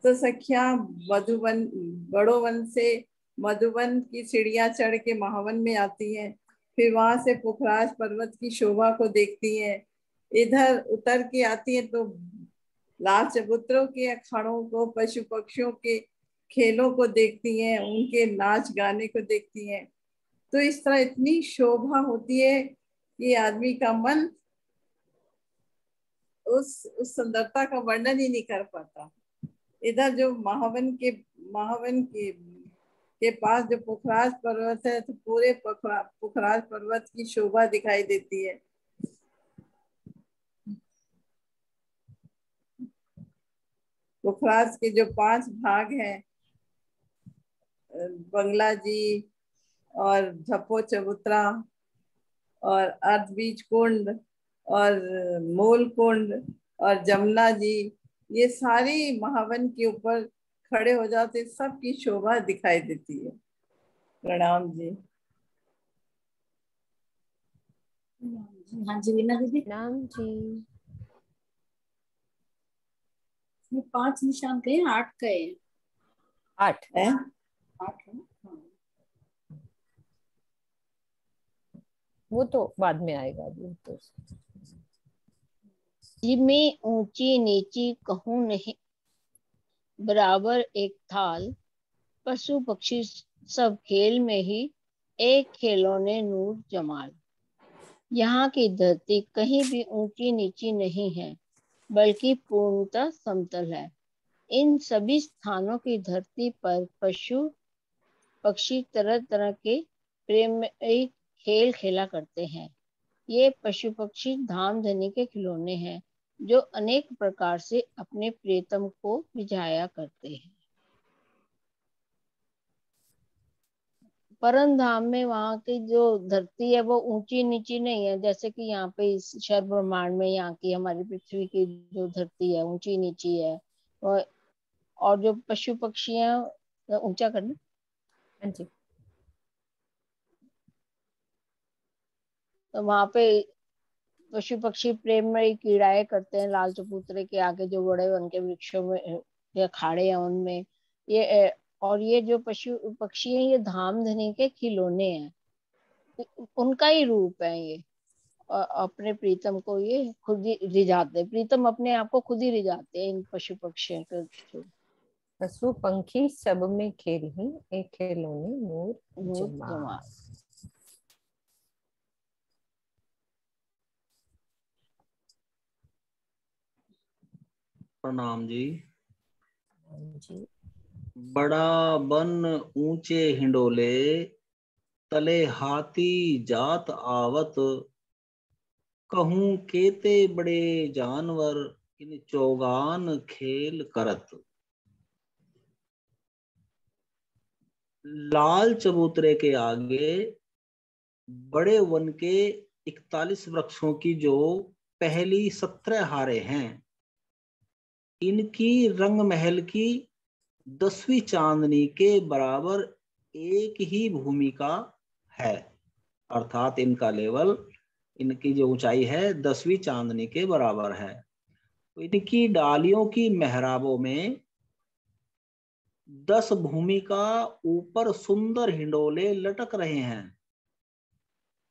S9: तो सखियां मधुवन बड़ो वन से मधुवन की सीढ़ियां चढ़ के महावन में आती हैं, फिर वहां से पुखराज पर्वत की शोभा को देखती हैं, इधर उतर के आती हैं तो लाल चबूतरों के अखाड़ों को, पशु पक्षियों के खेलों को देखती हैं, उनके नाच गाने को देखती हैं। तो इस तरह इतनी शोभा होती है कि आदमी का मन उस सुंदरता का वर्णन ही नहीं कर पाता। इधर जो महावन के पास जो पुखराज पर्वत है तो पूरे पुखराज पर्वत की शोभा दिखाई देती है। पुखराज के जो 5 भाग हैं, बंगला जी और झप्पो चबूतरा और अर्ध बीज कुंड और मूल कुंड और जमुना जी, ये सारी महावन के ऊपर खड़े हो जाते, सबकी शोभा दिखाई देती है। प्रणाम जी।
S3: हाँ जी वीना दीदी।
S2: प्रणाम जी।
S3: इसमें 5 निशान कहे 8 कहे
S2: 8
S9: है।
S3: 8 है। हाँ।
S2: वो तो बाद में आएगा अभी तो।
S10: जिमी ऊंची नीची कहूँ नहीं बराबर एक थाल, पशु पक्षी सब खेल में ही एक खिलौने नूर जमाल। यहाँ की धरती कहीं भी ऊंची नीची नहीं है, बल्कि पूर्णतः समतल है। इन सभी स्थानों की धरती पर पशु पक्षी तरह तरह के प्रेम खेल खेला करते हैं। ये पशु पक्षी धाम धनी के खिलौने हैं जो अनेक प्रकार से अपने प्रियतम को रिझाया करते हैं। परम धाम में वहाँ की जो धरती है वो ऊंची नीची नहीं है, जैसे कि यहाँ पे इस शर ब्रह्मांड में यहाँ की हमारी पृथ्वी की जो धरती है ऊंची नीची है। और जो पशु पक्षी हैं, ऊंचा करना।
S2: हाँ जी।
S10: तो वहाँ पे पशु पक्षी प्रेममयी कीड़ाएं करते हैं लाल चबूतरे के आगे, जो बड़े वन के वृक्षों में या खाड़े हैं उनमें। और ये जो पशु पक्षी हैं ये धाम धनी के खिलौने हैं, उनका ही रूप है ये। अपने प्रीतम को ये खुद ही रिझाते, प्रीतम अपने आप को खुद ही रिझाते हैं इन पशु पक्षियों के थ्रू।
S2: पशु पंखी सब में खेल ही, एक खिलौने नूर जमा।
S11: प्रणाम जी।
S2: जी।
S11: बड़ा बन ऊंचे हिंडोले, तले हाथी जात आवत, कहूं केते बड़े जानवर, इन चौगान खेल करत। लाल चबूतरे के आगे बड़े वन के 41 वृक्षों की जो पहली 17 हारे हैं, इनकी रंग महल की 10वीं चांदनी के बराबर एक ही भूमिका है, अर्थात इनका लेवल, इनकी जो ऊंचाई है 10वीं चांदनी के बराबर है। तो इनकी डालियों की मेहराबों में 10 भूमिका ऊपर सुंदर हिंडोले लटक रहे हैं,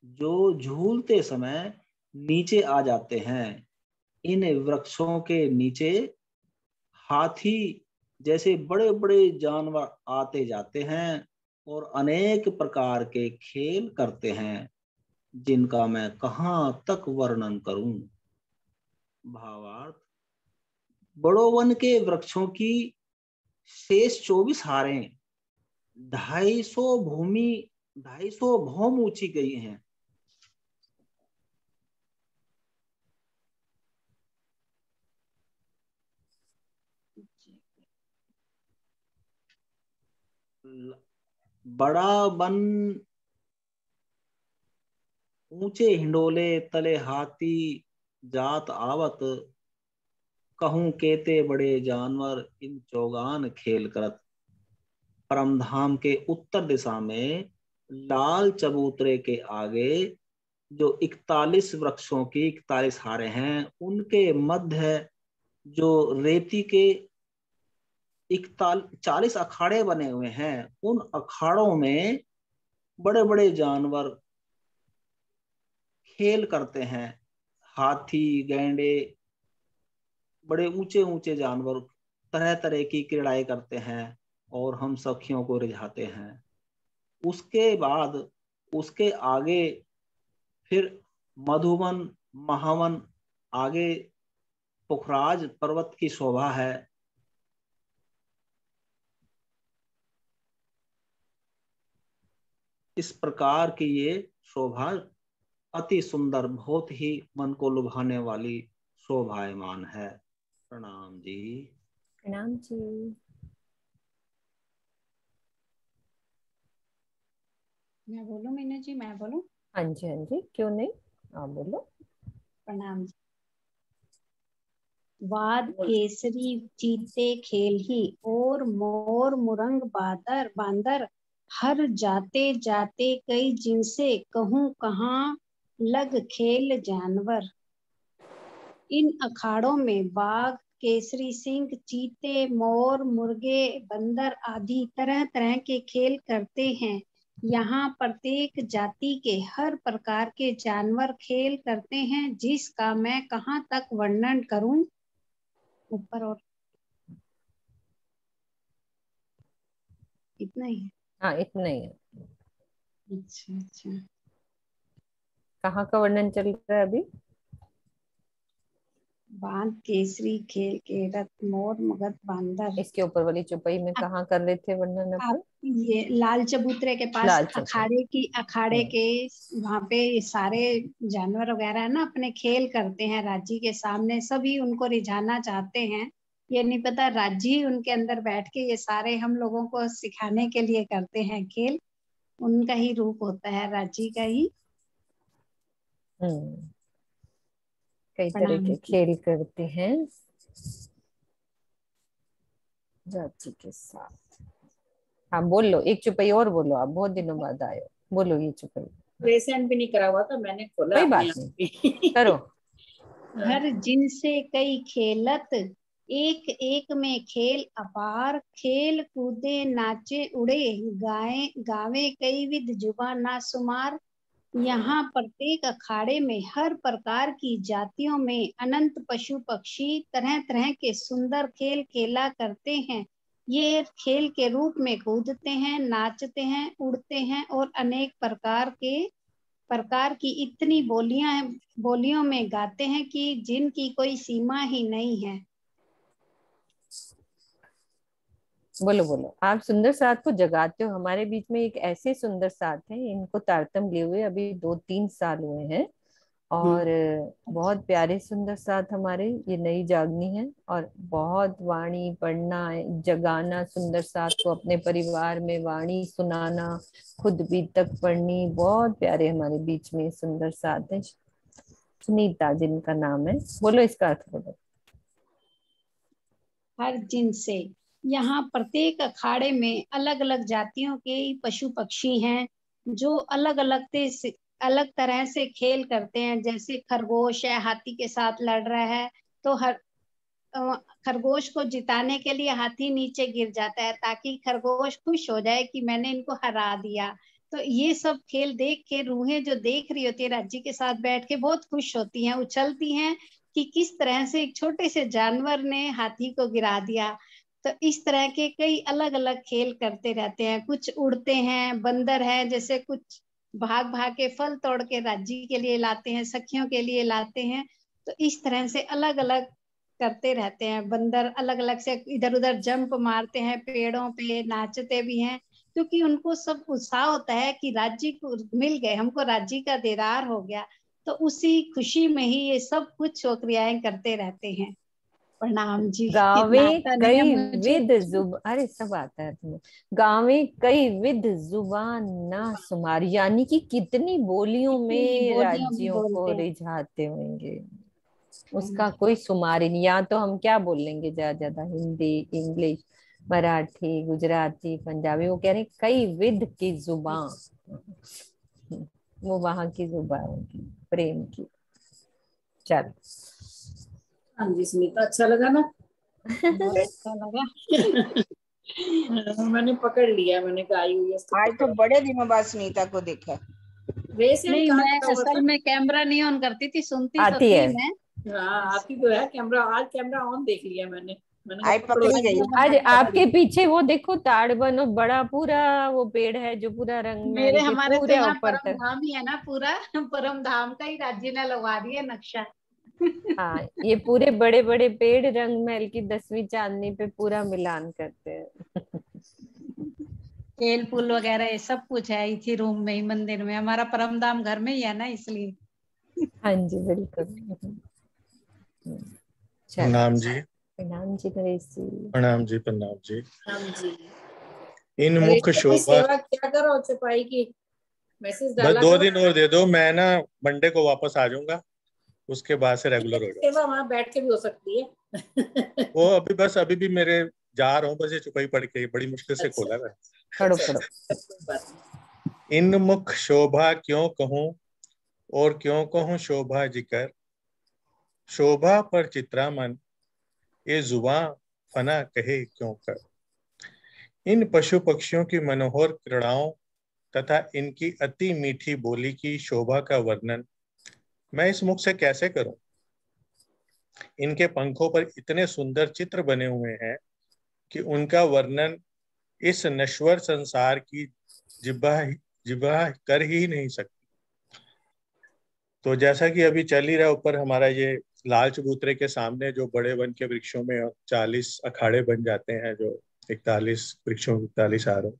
S11: जो झूलते समय नीचे आ जाते हैं। इन वृक्षों के नीचे हाथी जैसे बड़े बड़े जानवर आते जाते हैं और अनेक प्रकार के खेल करते हैं, जिनका मैं कहाँ तक वर्णन करूं। भावार्थ, बड़ोवन के वृक्षों की शेष 24 हारें 250 भौम ऊंची गई हैं। बड़ा बन ऊंचे हिंडोले, तले हाथी जात आवत, कहूं केते बड़े जानवर, इन चौगान खेल करत। परमधाम के उत्तर दिशा में लाल चबूतरे के आगे जो 41 वृक्षों की 41 हारे हैं, उनके मध्य जो रेती के 40 अखाड़े बने हुए हैं, उन अखाड़ों में बड़े बड़े जानवर खेल करते हैं। हाथी, गैंडे, बड़े ऊंचे ऊंचे जानवर तरह तरह की क्रीड़ाएं करते हैं और हम सखियों को रिझाते हैं। उसके बाद उसके आगे फिर मधुवन, महावन, आगे पुखराज पर्वत की शोभा है। इस प्रकार की ये शोभा अति सुंदर, बहुत ही मन को लुभाने वाली शोभायमान है। प्रणाम जी।
S2: प्रणाम जी।
S3: मैं बोलूं मीना जी, मैं बोलूं?
S2: हाँ जी, हाँ जी, क्यों नहीं, आप बोलो।
S3: प्रणाम जी। वाद केसरी चीते खेल ही, और मोर मुरंग बादर बांदर, हर जाते जाते कई जिनसे, कहूं कहाँ लग खेल जानवर। इन अखाड़ों में बाघ, केसरी सिंह, चीते, मोर, मुर्गे, बंदर आदि तरह तरह के खेल करते हैं। यहाँ प्रत्येक जाति के हर प्रकार के जानवर खेल करते हैं, जिसका मैं कहाँ तक वर्णन करूं। ऊपर और इतना ही है?
S2: हाँ, इतना ही है।
S3: अच्छा अच्छा।
S2: कहाँ का वर्णन चल रहा है अभी?
S3: बांध केसरी खेल के रथ, मोर मगध बांदर।
S2: इसके ऊपर वाली चौपाई में कहाँ कर रहे थे वर्णन अपन?
S3: ये लाल चबूतरे के पास अखाड़े के वहाँ पे सारे जानवर वगैरह है ना, अपने खेल करते हैं राज्य के सामने, सभी उनको रिझाना चाहते हैं। ये नहीं पता राज्य उनके अंदर बैठ के ये सारे हम लोगों को सिखाने के लिए करते हैं खेल। उनका ही रूप होता है, राज्य का ही।
S2: कई तरह के खेल करते हैं राज्य के साथ। हाँ बोल लो, एक चुपई और बोलो, आप बहुत दिनों बाद आए हो, बोलो ये चुपई।
S12: प्रेजेंट भी नहीं करा हुआ था, मैंने खोला।
S2: कोई बात नहीं, करो।
S3: हर जिनसे कई खेलत, एक एक में खेल अपार, खेल कूदे नाचे उड़े, गाए गावे कई विध जुबा ना सुमार। यहाँ प्रत्येक अखाड़े में हर प्रकार की जातियों में अनंत पशु पक्षी तरह तरह के सुंदर खेल खेला करते हैं। ये खेल के रूप में कूदते हैं, नाचते हैं, उड़ते हैं और अनेक प्रकार की इतनी बोलियों में गाते हैं कि जिनकी कोई सीमा ही नहीं है।
S2: बोलो बोलो, आप सुंदर साथ को जगाते हो। हमारे बीच में एक ऐसे सुंदर साथ हैं, इनको तारतम लिए हुए अभी 2-3 साल हुए हैं और बहुत प्यारे सुंदर साथ हमारे, ये नई जागनी है और बहुत वाणी पढ़ना, जगाना सुंदर साथ को, अपने परिवार में वाणी सुनाना, खुद भी तक पढ़नी, बहुत प्यारे हमारे बीच में सुंदर साथ है। सुनीता जिनका नाम है, बोलो इसका अर्थ बोलो।
S3: हर जिनसे, यहाँ प्रत्येक अखाड़े में अलग अलग जातियों के पशु पक्षी हैं जो अलग तरह से खेल करते हैं। जैसे खरगोश है, हाथी के साथ लड़ रहा है तो खरगोश को जिताने के लिए हाथी नीचे गिर जाता है ताकि खरगोश खुश हो जाए कि मैंने इनको हरा दिया। तो ये सब खेल देख के रूहें जो देख रही होती है राज्य के साथ बैठ के बहुत खुश होती हैं, उछलती हैं कि किस तरह से एक छोटे से जानवर ने हाथी को गिरा दिया। तो इस तरह के कई अलग अलग खेल करते रहते हैं। कुछ उड़ते हैं, बंदर है जैसे, कुछ भाग भाग के फल तोड़ के राज्य के लिए लाते हैं, सखियों के लिए लाते हैं। तो इस तरह से अलग अलग करते रहते हैं। बंदर अलग अलग से इधर उधर जंप मारते हैं, पेड़ों पे नाचते भी हैं, क्योंकि उनको सब उत्साह होता है कि राज्य को मिल गए, हमको राज्य का दीदार हो गया। तो उसी खुशी में ही ये सब कुछ क्रियाएं करते रहते हैं। प्रणाम जी।
S2: गावे कई विद
S3: जुबान,
S2: अरे सब आता है तुम्हें। गावे कई विद जुबान ना सुमार, यानी कि कितनी बोलियों में राज्यों को रिझाते होंगे, उसका कोई शुमार ही नहीं। यहाँ तो हम क्या बोल लेंगे ज्यादा ज्यादा, हिंदी, इंग्लिश, मराठी, गुजराती, पंजाबी। वो कह रहे कई विद की जुबान, वो वहां की जुबान की, प्रेम की। चल
S12: हाँ जी सुनीता, अच्छा लगा ना?
S3: बहुत अच्छा लगा।
S12: मैंने पकड़ लिया, मैंने गाई हुई है।
S1: आज तो बड़े दिनों बाद सुनीता को देखा।
S3: नहीं, मैं असल में कैमरा नहीं ऑन करती थी, सुनती तो
S2: आती
S3: थी
S2: है।
S3: मैं।
S12: हाँ आती तो है कैमरा, आज कैमरा ऑन देख लिया मैंने
S1: आज पकड़ी गई।
S2: आज आपके पीछे वो देखो ताड़बन और बड़ा पूरा वो पेड़ है जो पूरा रंग महल के
S3: हमारे तो
S2: पूरे
S3: यहाँ
S2: ऊपर
S3: परम
S2: तक।
S3: धाम ही है ना, पूरा परम धाम का ही राज्य ने लगवा दिया नक्शा।
S2: हाँ, ये पूरे बड़े बड़े पेड़ रंग महल की 10वीं चांदनी पे पूरा मिलान करते हैं।
S3: खेल पुल वगैरह ये सब कुछ है इसी रूम में ही, मंदिर में। हमारा परम धाम घर में ही है ना, इसलिए।
S2: हाँ जी बिल्कुल।
S13: प्रणाम जी।
S2: प्रणाम जी नरेश जी।
S13: प्रणाम जी, प्रणाम जी।
S12: जी।
S13: इन मुख्य शोभा,
S12: सेवा क्या करो चपाई की, मैसेज
S13: बस
S12: डाला
S13: 2 दिन और दे दो, मैं ना मंडे को वापस आ जाऊंगा, उसके बाद से रेगुलर हो जाएगा।
S12: सेवा वहाँ बैठ के भी हो सकती है।
S13: वो अभी भी मेरे जा रहा हूँ, बस ये चुपाई पढ़ के बड़ी मुश्किल से खोला मैं।
S2: पढ़ो।
S13: इन मुख शोभा क्यों कहूँ और क्यों कहूँ शोभा जिकर, शोभा पर चित्रामन ये जुबां फना कहे क्यों कर। इन पशु पक्षियों की मनोहर क्रीड़ाओं तथा इनकी अति मीठी बोली की शोभा का वर्णन मैं इस मुख से कैसे करूं। इनके पंखों पर इतने सुंदर चित्र बने हुए हैं कि उनका वर्णन इस नश्वर संसार की जिब्हा कर ही नहीं सकती। तो जैसा कि अभी चल ही रहा ऊपर हमारा ये लाल चबूतरे के सामने जो बड़े वन के वृक्षों में 40 अखाड़े बन जाते हैं, जो 41 वृक्षों 41 हारों,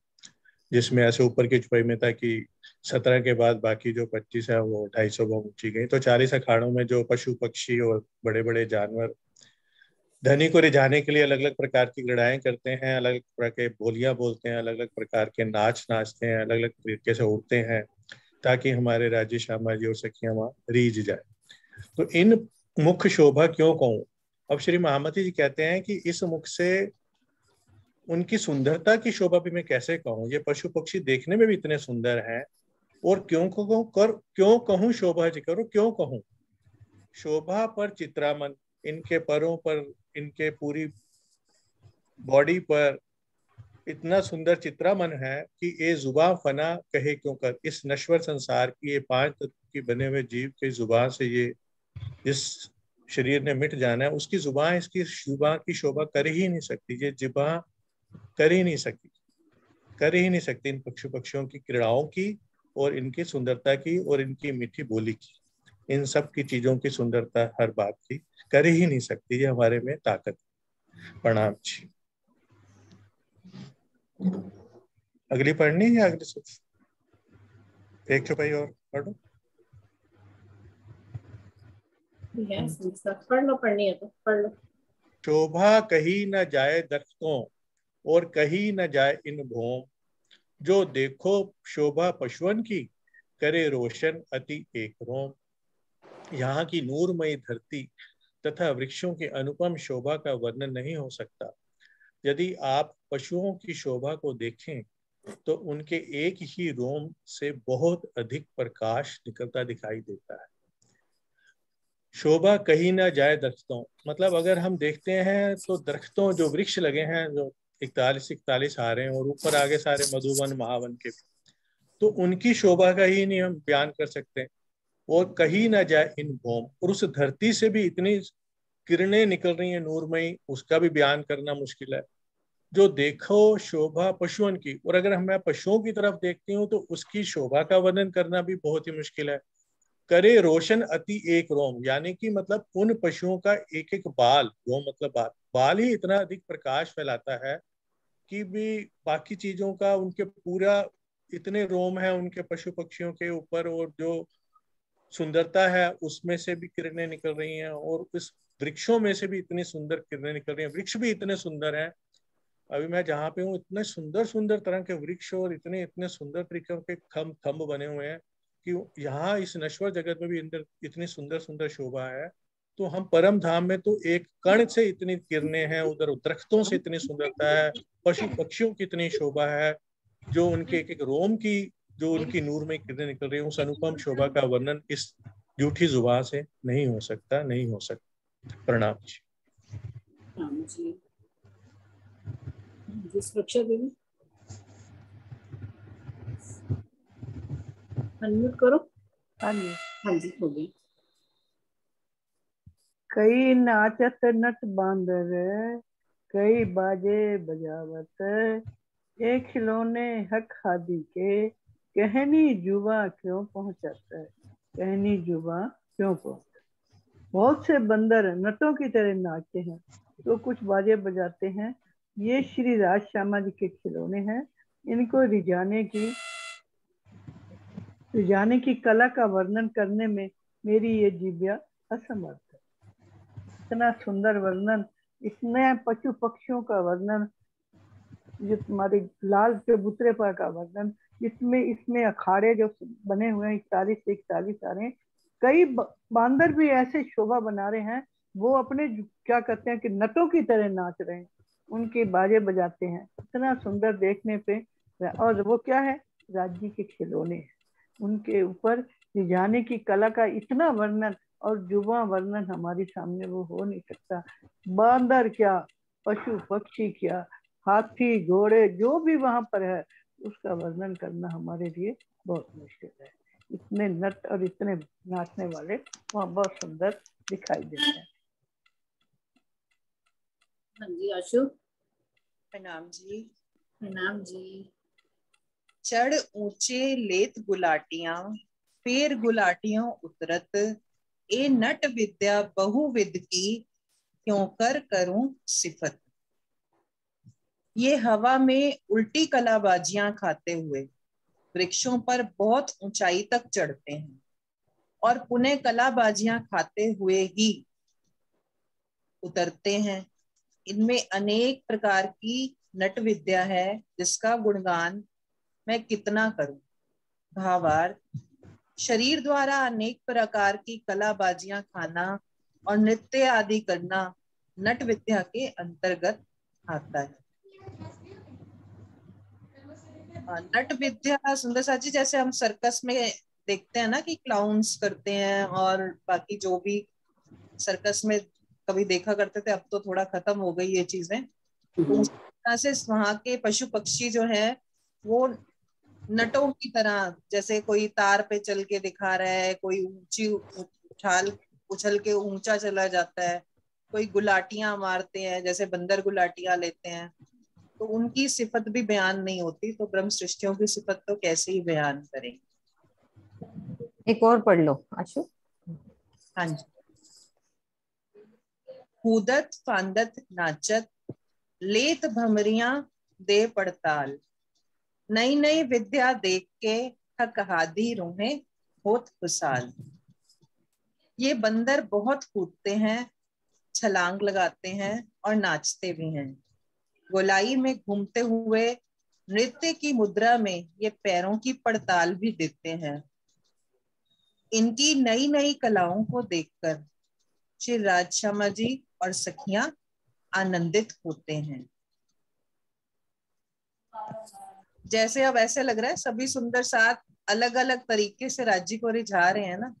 S13: जिसमें ऐसे ऊपर की चुपाई में था कि 17 के बाद बाकी जो 25 है वो 250 ऊंची गई। तो 40 अखाड़ों में जो पशु पक्षी और बड़े बड़े जानवर धनी को रिझाने के लिए अलग अलग प्रकार की क्रीड़ाएं करते हैं, अलग अलग प्रकार के बोलियां बोलते हैं, अलग अलग प्रकार के नाच नाचते हैं, अलग अलग तरीके से उड़ते हैं ताकि हमारे राज्य श्यामा जी और सखियां वहां रीझ जाए। तो इन मुख शोभा क्यों कहूं। अब श्री महामती जी कहते हैं कि इस मुख से उनकी सुंदरता की शोभा भी मैं कैसे कहूं, ये पशु पक्षी देखने में भी इतने सुंदर हैं, और क्यों कहूं शोभा जी करो, क्यों कहूं शोभा पर चित्रामन, इनके परों पर, इनके पूरी बॉडी पर इतना सुंदर चित्रामन है कि ये जुबान फना कहे क्यों कर। इस नश्वर संसार की ये 5 तत्व की बने हुए जीव के जुबान से ये इस शरीर ने मिट जाना है, उसकी जुबान इसकी जुबान की शोभा कर ही नहीं सकती, ये जुबान कर ही नहीं सकती इन पक्षियों की क्रीड़ाओं की और इनकी सुंदरता की और इनकी मीठी बोली की, इन सब की चीजों की सुंदरता हर बात की कर ही नहीं सकती। ये हमारे में ताकत। प्रणाम जी। अगली पढ़नी है, अगली सूत्र एक चौपाई और पढ़ो।
S12: पढ़ लो, पढ़नी है तो पढ़ लो।
S13: शोभा कही न जाए दरख्तों और कही न जाए इन भोम, जो देखो शोभा पशुअन की करे रोशन अति एक रोम। यहाँ की नूरमयी धरती तथा वृक्षों की अनुपम शोभा का वर्णन नहीं हो सकता। यदि आप पशुओं की शोभा को देखें तो उनके एक ही रोम से बहुत अधिक प्रकाश निकलता दिखाई देता है। शोभा कहीं ना जाए दरख्तों, मतलब अगर हम देखते हैं तो दरख्तों जो वृक्ष लगे हैं जो 41 आ रहे हैं और ऊपर आगे सारे मधुवन महावन के, तो उनकी शोभा का ही नहीं हम बयान कर सकते। और कहीं ना जाए इन भूम, और उस धरती से भी इतनी किरणें निकल रही हैं नूरमयी, उसका भी बयान करना मुश्किल है। जो देखो शोभा पशुओं की, और अगर मैं पशुओं की तरफ देखती हूँ तो उसकी शोभा का वर्णन करना भी बहुत ही मुश्किल है। करे रोशन अति एक रोम, यानी कि मतलब उन पशुओं का एक एक बाल, रोम मतलब बाल ही इतना अधिक प्रकाश फैलाता है कि भी बाकी चीजों का उनके पूरा इतने रोम है उनके पशु पक्षियों के ऊपर, और जो सुंदरता है उसमें से भी किरणें निकल रही हैं, और इस वृक्षों में से भी इतनी सुंदर किरणें निकल रही हैं। वृक्ष भी इतने सुंदर हैं, अभी मैं जहाँ पे हूँ इतने सुंदर सुंदर तरह के वृक्ष और इतने इतने सुंदर तरीके के खम्भ बने हुए हैं कि यहाँ इस नश्वर जगत में भी अंदर इतनी सुंदर सुंदर शोभा है। तो हम परम धाम में तो एक कण से इतनी किरणें हैं, उधर दरख्तों से इतनी सुंदरता है, पशु पक्षियों की इतनी शोभा है, जो उनके एक एक रोम की जो उनकी नूर में किरणें निकल रही है, उस अनुपम शोभा का वर्णन इस झूठी जुबान से नहीं हो सकता। प्रणाम जी।
S12: सुरक्षा देवी अनम्यूट करो।
S7: हाँ जी,
S12: हाँ जी, हो गई।
S7: कई नाचत नट बांदर, कई बाजे बजावत, एक खिलौने हक हादी के, कहनी जुबा क्यों पहुंचत, कहनी जुबा क्यों पहुंचत। बहुत से बंदर नटों की तरह नाचते हैं तो कुछ बाजे बजाते हैं। ये श्री राज श्यामा जी के खिलौने हैं। इनको रिझाने की कला का वर्णन करने में मेरी ये जिह्वा असमर्थ है। इतना सुंदर वर्णन, इतने पशु पक्षियों का वर्णन, जो तुम्हारे लाल चबूतरे पर का वर्णन, इसमें अखाड़े जो बने हुए हैं 41 से 41 आ रहे हैं। कई बांदर भी ऐसे शोभा बना रहे हैं, वो अपने क्या कहते हैं कि नटों की तरह नाच रहे हैं, उनके बाजे बजाते हैं, इतना सुंदर देखने पे। और वो क्या है, राज्य के खिलौने हैं, उनके ऊपर रिझाने की कला का इतना वर्णन और जुबा वर्णन हमारे सामने वो हो नहीं सकता। बांदर क्या, पशु पक्षी क्या, हाथी घोड़े जो भी वहां पर है, उसका वर्णन करना हमारे लिए बहुत मुश्किल है। इतने नट और इतने नाचने वाले वहाँ बहुत सुंदर दिखाई देते हैं।
S12: हाँ जी, आशु।
S14: प्रणाम जी।
S12: प्रणाम जी।
S14: चढ़ ऊंचे लेत गुलाटियां, फेर गुलाटियों उतरत, ए नट विद्या बहुविद की, क्यों कर करूं सिफत। ये हवा में उल्टी कलाबाजियां खाते हुए वृक्षों पर बहुत ऊंचाई तक चढ़ते हैं और पुनः कलाबाजियां खाते हुए ही उतरते हैं। इनमें अनेक प्रकार की नट विद्या है जिसका गुणगान मैं कितना करूं। भावार्थ, शरीर द्वारा अनेक प्रकार की कलाबाजियां खाना और नृत्य आदि करना नट विद्या के अंतर्गत आता है। नट विद्या सुंदर साजी, जैसे हम सर्कस में देखते हैं ना कि क्लाउन्स करते हैं और बाकी जो भी सर्कस में कभी देखा करते थे, अब तो थोड़ा खत्म हो गई ये चीजें। तो उस तरह से वहां के पशु पक्षी जो है वो नटों की तरह, जैसे कोई तार पे चल के दिखा रहा है, कोई ऊंची उछल के ऊंचा चला जाता है, कोई गुलाटियां मारते हैं जैसे बंदर गुलाटियां लेते हैं, तो उनकी सिफत भी बयान नहीं होती, तो ब्रह्म सृष्टियों की सिफत तो कैसे ही बयान करेंगे।
S2: एक और पढ़ लो आशु।
S14: हाँ जी। कूदत फांदत नाचत लेत भमरियां दे पड़ताल, नई नई विद्या देख के हकहादी रोहे होत खुशाल। ये बंदर बहुत कूदते हैं, छलांग लगाते हैं और नाचते भी हैं। गोलाई में घूमते हुए नृत्य की मुद्रा में ये पैरों की पड़ताल भी देते हैं। इनकी नई नई कलाओं को देखकर श्री राजश्यामा जी और सखियां आनंदित होते हैं। जैसे अब ऐसे लग रहा है सभी सुंदर साथ अलग अलग तरीके से राज्य को रिझा रहे हैं ना,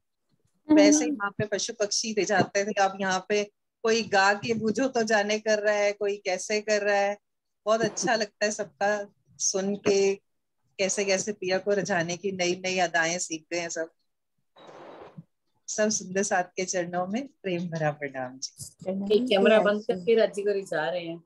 S14: वैसे यहाँ पे पशु पक्षी रिझाते थे। अब यहाँ पे कोई गा के बुझो तो जाने कर रहा है, कोई कैसे कर रहा है। बहुत अच्छा लगता है सबका सुन के, कैसे कैसे पिया को रिझाने की नई नई अदाएं सीख गए हैं सब। सब सुंदर साथ के चरणों में प्रेम भरा प्रणाम जी।
S12: कैमरा बंद करके राज्य को रिझा रहे हैं।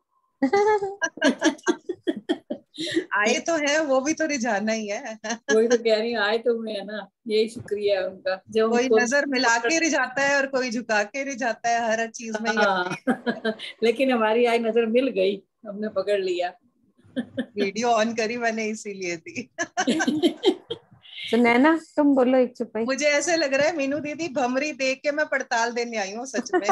S14: आए तो है, वो भी तो रिझाना ही है।
S12: वही तो कह रही हूँ, आए तो मैं ना, यही शुक्रिया है उनका। जो
S14: कोई नजर मिला के रिझाता है और कोई झुका के रिझाता है, हर चीज में
S12: लेकिन हमारी आई नजर मिल गई, हमने पकड़ लिया।
S14: वीडियो ऑन करी मैंने इसीलिए थी।
S2: तो नैना तुम बोलो एक चुपाई।
S14: मुझे ऐसे लग रहा है मीनू दीदी भमरी देख के मैं पड़ताल देने आई हूँ सच में।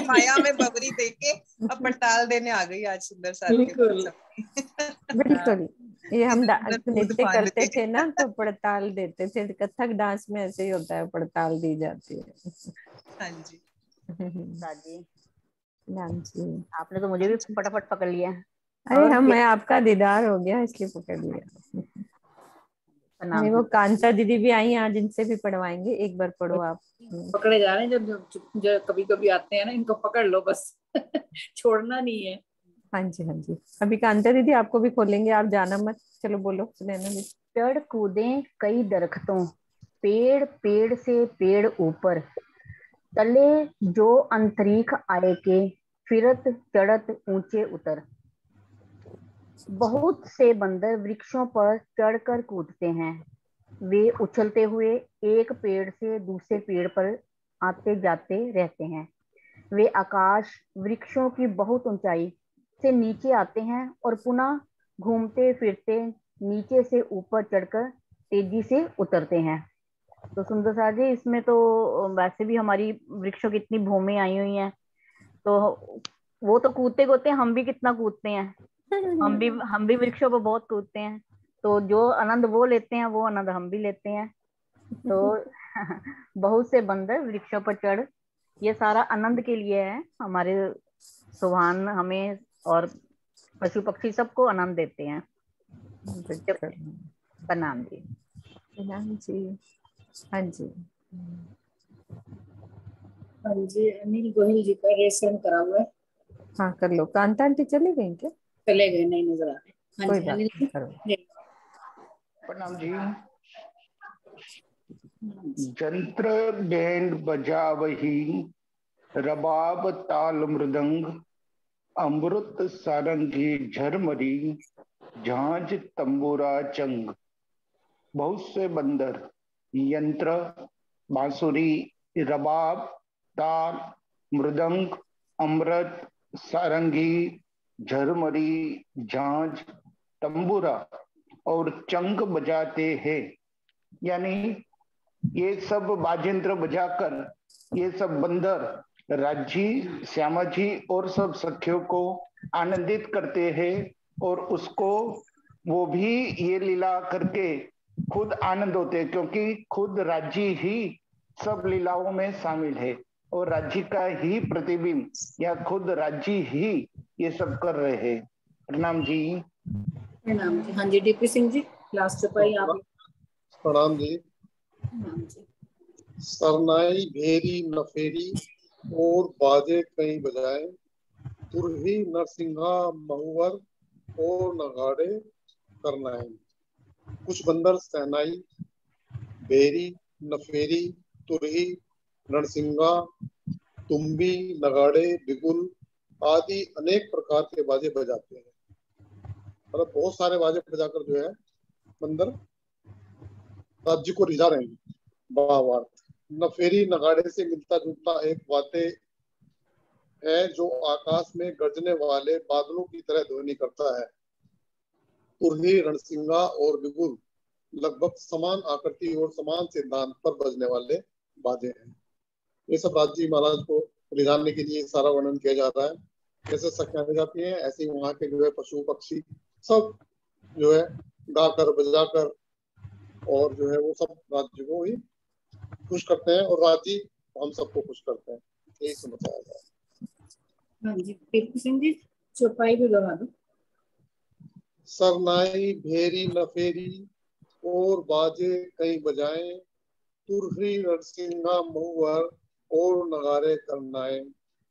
S14: माया में भमरी देख के अब पड़ताल देने आ गई आज सुंदर साथ के।
S2: बिल्कुल, ये हम नृत्य करते थे ना तो पड़ताल देते थे। कथक डांस में ऐसे ही होता है, पड़ताल दी जाती है।
S14: हाँ जी।
S2: जी
S15: आपने तो मुझे भी फटाफट पकड़ लिया।
S2: अरे मैं आपका दीदार हो गया इसलिए पकड़ लिया। अरे वो कांता दीदी भी आई हैं आज, इनसे भी पढ़वाएंगे। एक बार पढ़ो आप।
S12: पकड़े जा रहे हैं जो कभी कभी आते हैं ना, इनको पकड़ लो बस। छोड़ना नहीं है।
S2: हाँ जी हाँ जी। अभी कांता दीदी आपको भी खोलेंगे, आप जाना मत। चलो बोलो नैना भी।
S15: चढ़ कूदे कई दरख्तों, पेड़ पेड़ से पेड़ ऊपर, तले जो अंतरिक्ष आए के, फिरत चढ़त ऊंचे उतर। बहुत से बंदर वृक्षों पर चढ़कर कूदते हैं। वे उछलते हुए एक पेड़ से दूसरे पेड़ पर आते जाते रहते हैं। वे आकाश वृक्षों की बहुत ऊंचाई से नीचे आते हैं और पुनः घूमते फिरते नीचे से ऊपर चढ़कर तेजी से उतरते हैं। तो सुंदर सा जी, इसमें तो वैसे भी हमारी वृक्षों की इतनी भूमि आई हुई है, तो वो तो कूदते कूदते, हम भी कितना कूदते हैं। हम भी वृक्षों पर बहुत कूदते हैं। तो जो आनंद वो लेते हैं वो आनंद हम भी लेते हैं। तो बहुत से बंदर वृक्षों पर चढ़, ये सारा आनंद के लिए है। हमारे सुहान हमें और पशु पक्षी सबको आनंद देते हैं। प्रणाम जी।
S2: प्रणाम जी। हाँ जी
S12: हाँ जी। अनिल गोहिल जी का रेशन करा हुआ है।
S2: हाँ कर लो। कांता आंटी चले गई क्या?
S12: चले गए, नहीं नजर आ रहे।
S2: कोई बात नहीं, करो।
S16: प्रणाम जी। जंत्र बैंड बजावही, रबाब ताल मृदंग, अमृत सारंगी झरमरी, झांझ तंबूरा चंग। बहुत से बंदर यंत्र, बांसुरी, रबाब, ताल, मृदंग, अमृत सारंगी, झरमरी, झांझ, तंबूरा और चंग बजाते हैं। यानी ये सब बाजेंद्र बजाकर ये सब बंदर राज्जी, श्यामा जी और सब सखियों को आनंदित करते हैं और उसको वो भी ये लीला करके खुद आनंद होते हैं, क्योंकि खुद राज्जी ही सब लीलाओं में शामिल है और राज्जी का ही प्रतिबिंब या खुद राज्जी ही ये सब कर रहे हैं। प्रणाम जी।
S12: प्रणाम जी। हाँ जी, डीपी सिंह जी, लास्ट चौपाई आप।
S17: प्रणाम जी। सरनाई भेरी नफेरी और बाजे कई बजाए, तुरही नरसिंहा महुवर और नगाड़े करनाए। कुछ बंदर सहनाई, भेरी, नफेरी, तुरही, नरसिंगा, तुम्बी, नगाड़े, बिगुल आदि अनेक प्रकार के बाजे बजाते हैं। मतलब बहुत सारे बाजे बजाकर जो है बंदर राज्य को रिझा रहे हैं। भावार्थ, नफेरी नगाड़े से मिलता जुलता एक वाद्य है जो आकाश में गरजने वाले बादलों की तरह ध्वनि करता है। तुरही, रणसिंगा और बिगुल लगभग समान आकृति और समान सिद्धांत पर बजने वाले बाजे हैं। ये सब राज्य महाराज को रिझाने के लिए सारा वर्णन किया जाता है। जैसे सख्या में जाती है ऐसे ही वहाँ के जो है पशु पक्षी सब जो है गाकर बजाकर और जो है वो सब राज्य को ही खुश करते हैं और राज्य हम सबको खुश करते हैं। यही समझाया जाए।
S12: हाँ जी, डीपी सिंह जी चौपाई भी दोहरा दो।
S17: सरनाई भेरी नफेरी और बाजे कई बजाएं, तुरही नरसिंगा महुवर और नगाड़े करनाए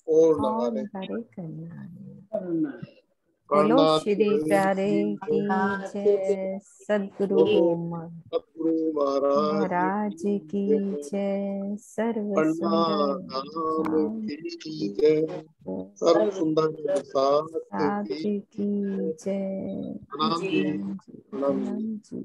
S17: और नगाड़े
S2: करनाए। बोलो श्री प्यारे की जय। सद्गुरु महाराज की जय। सर्व
S17: सुंदर
S2: साथ की जय।
S17: प्रणाम जी।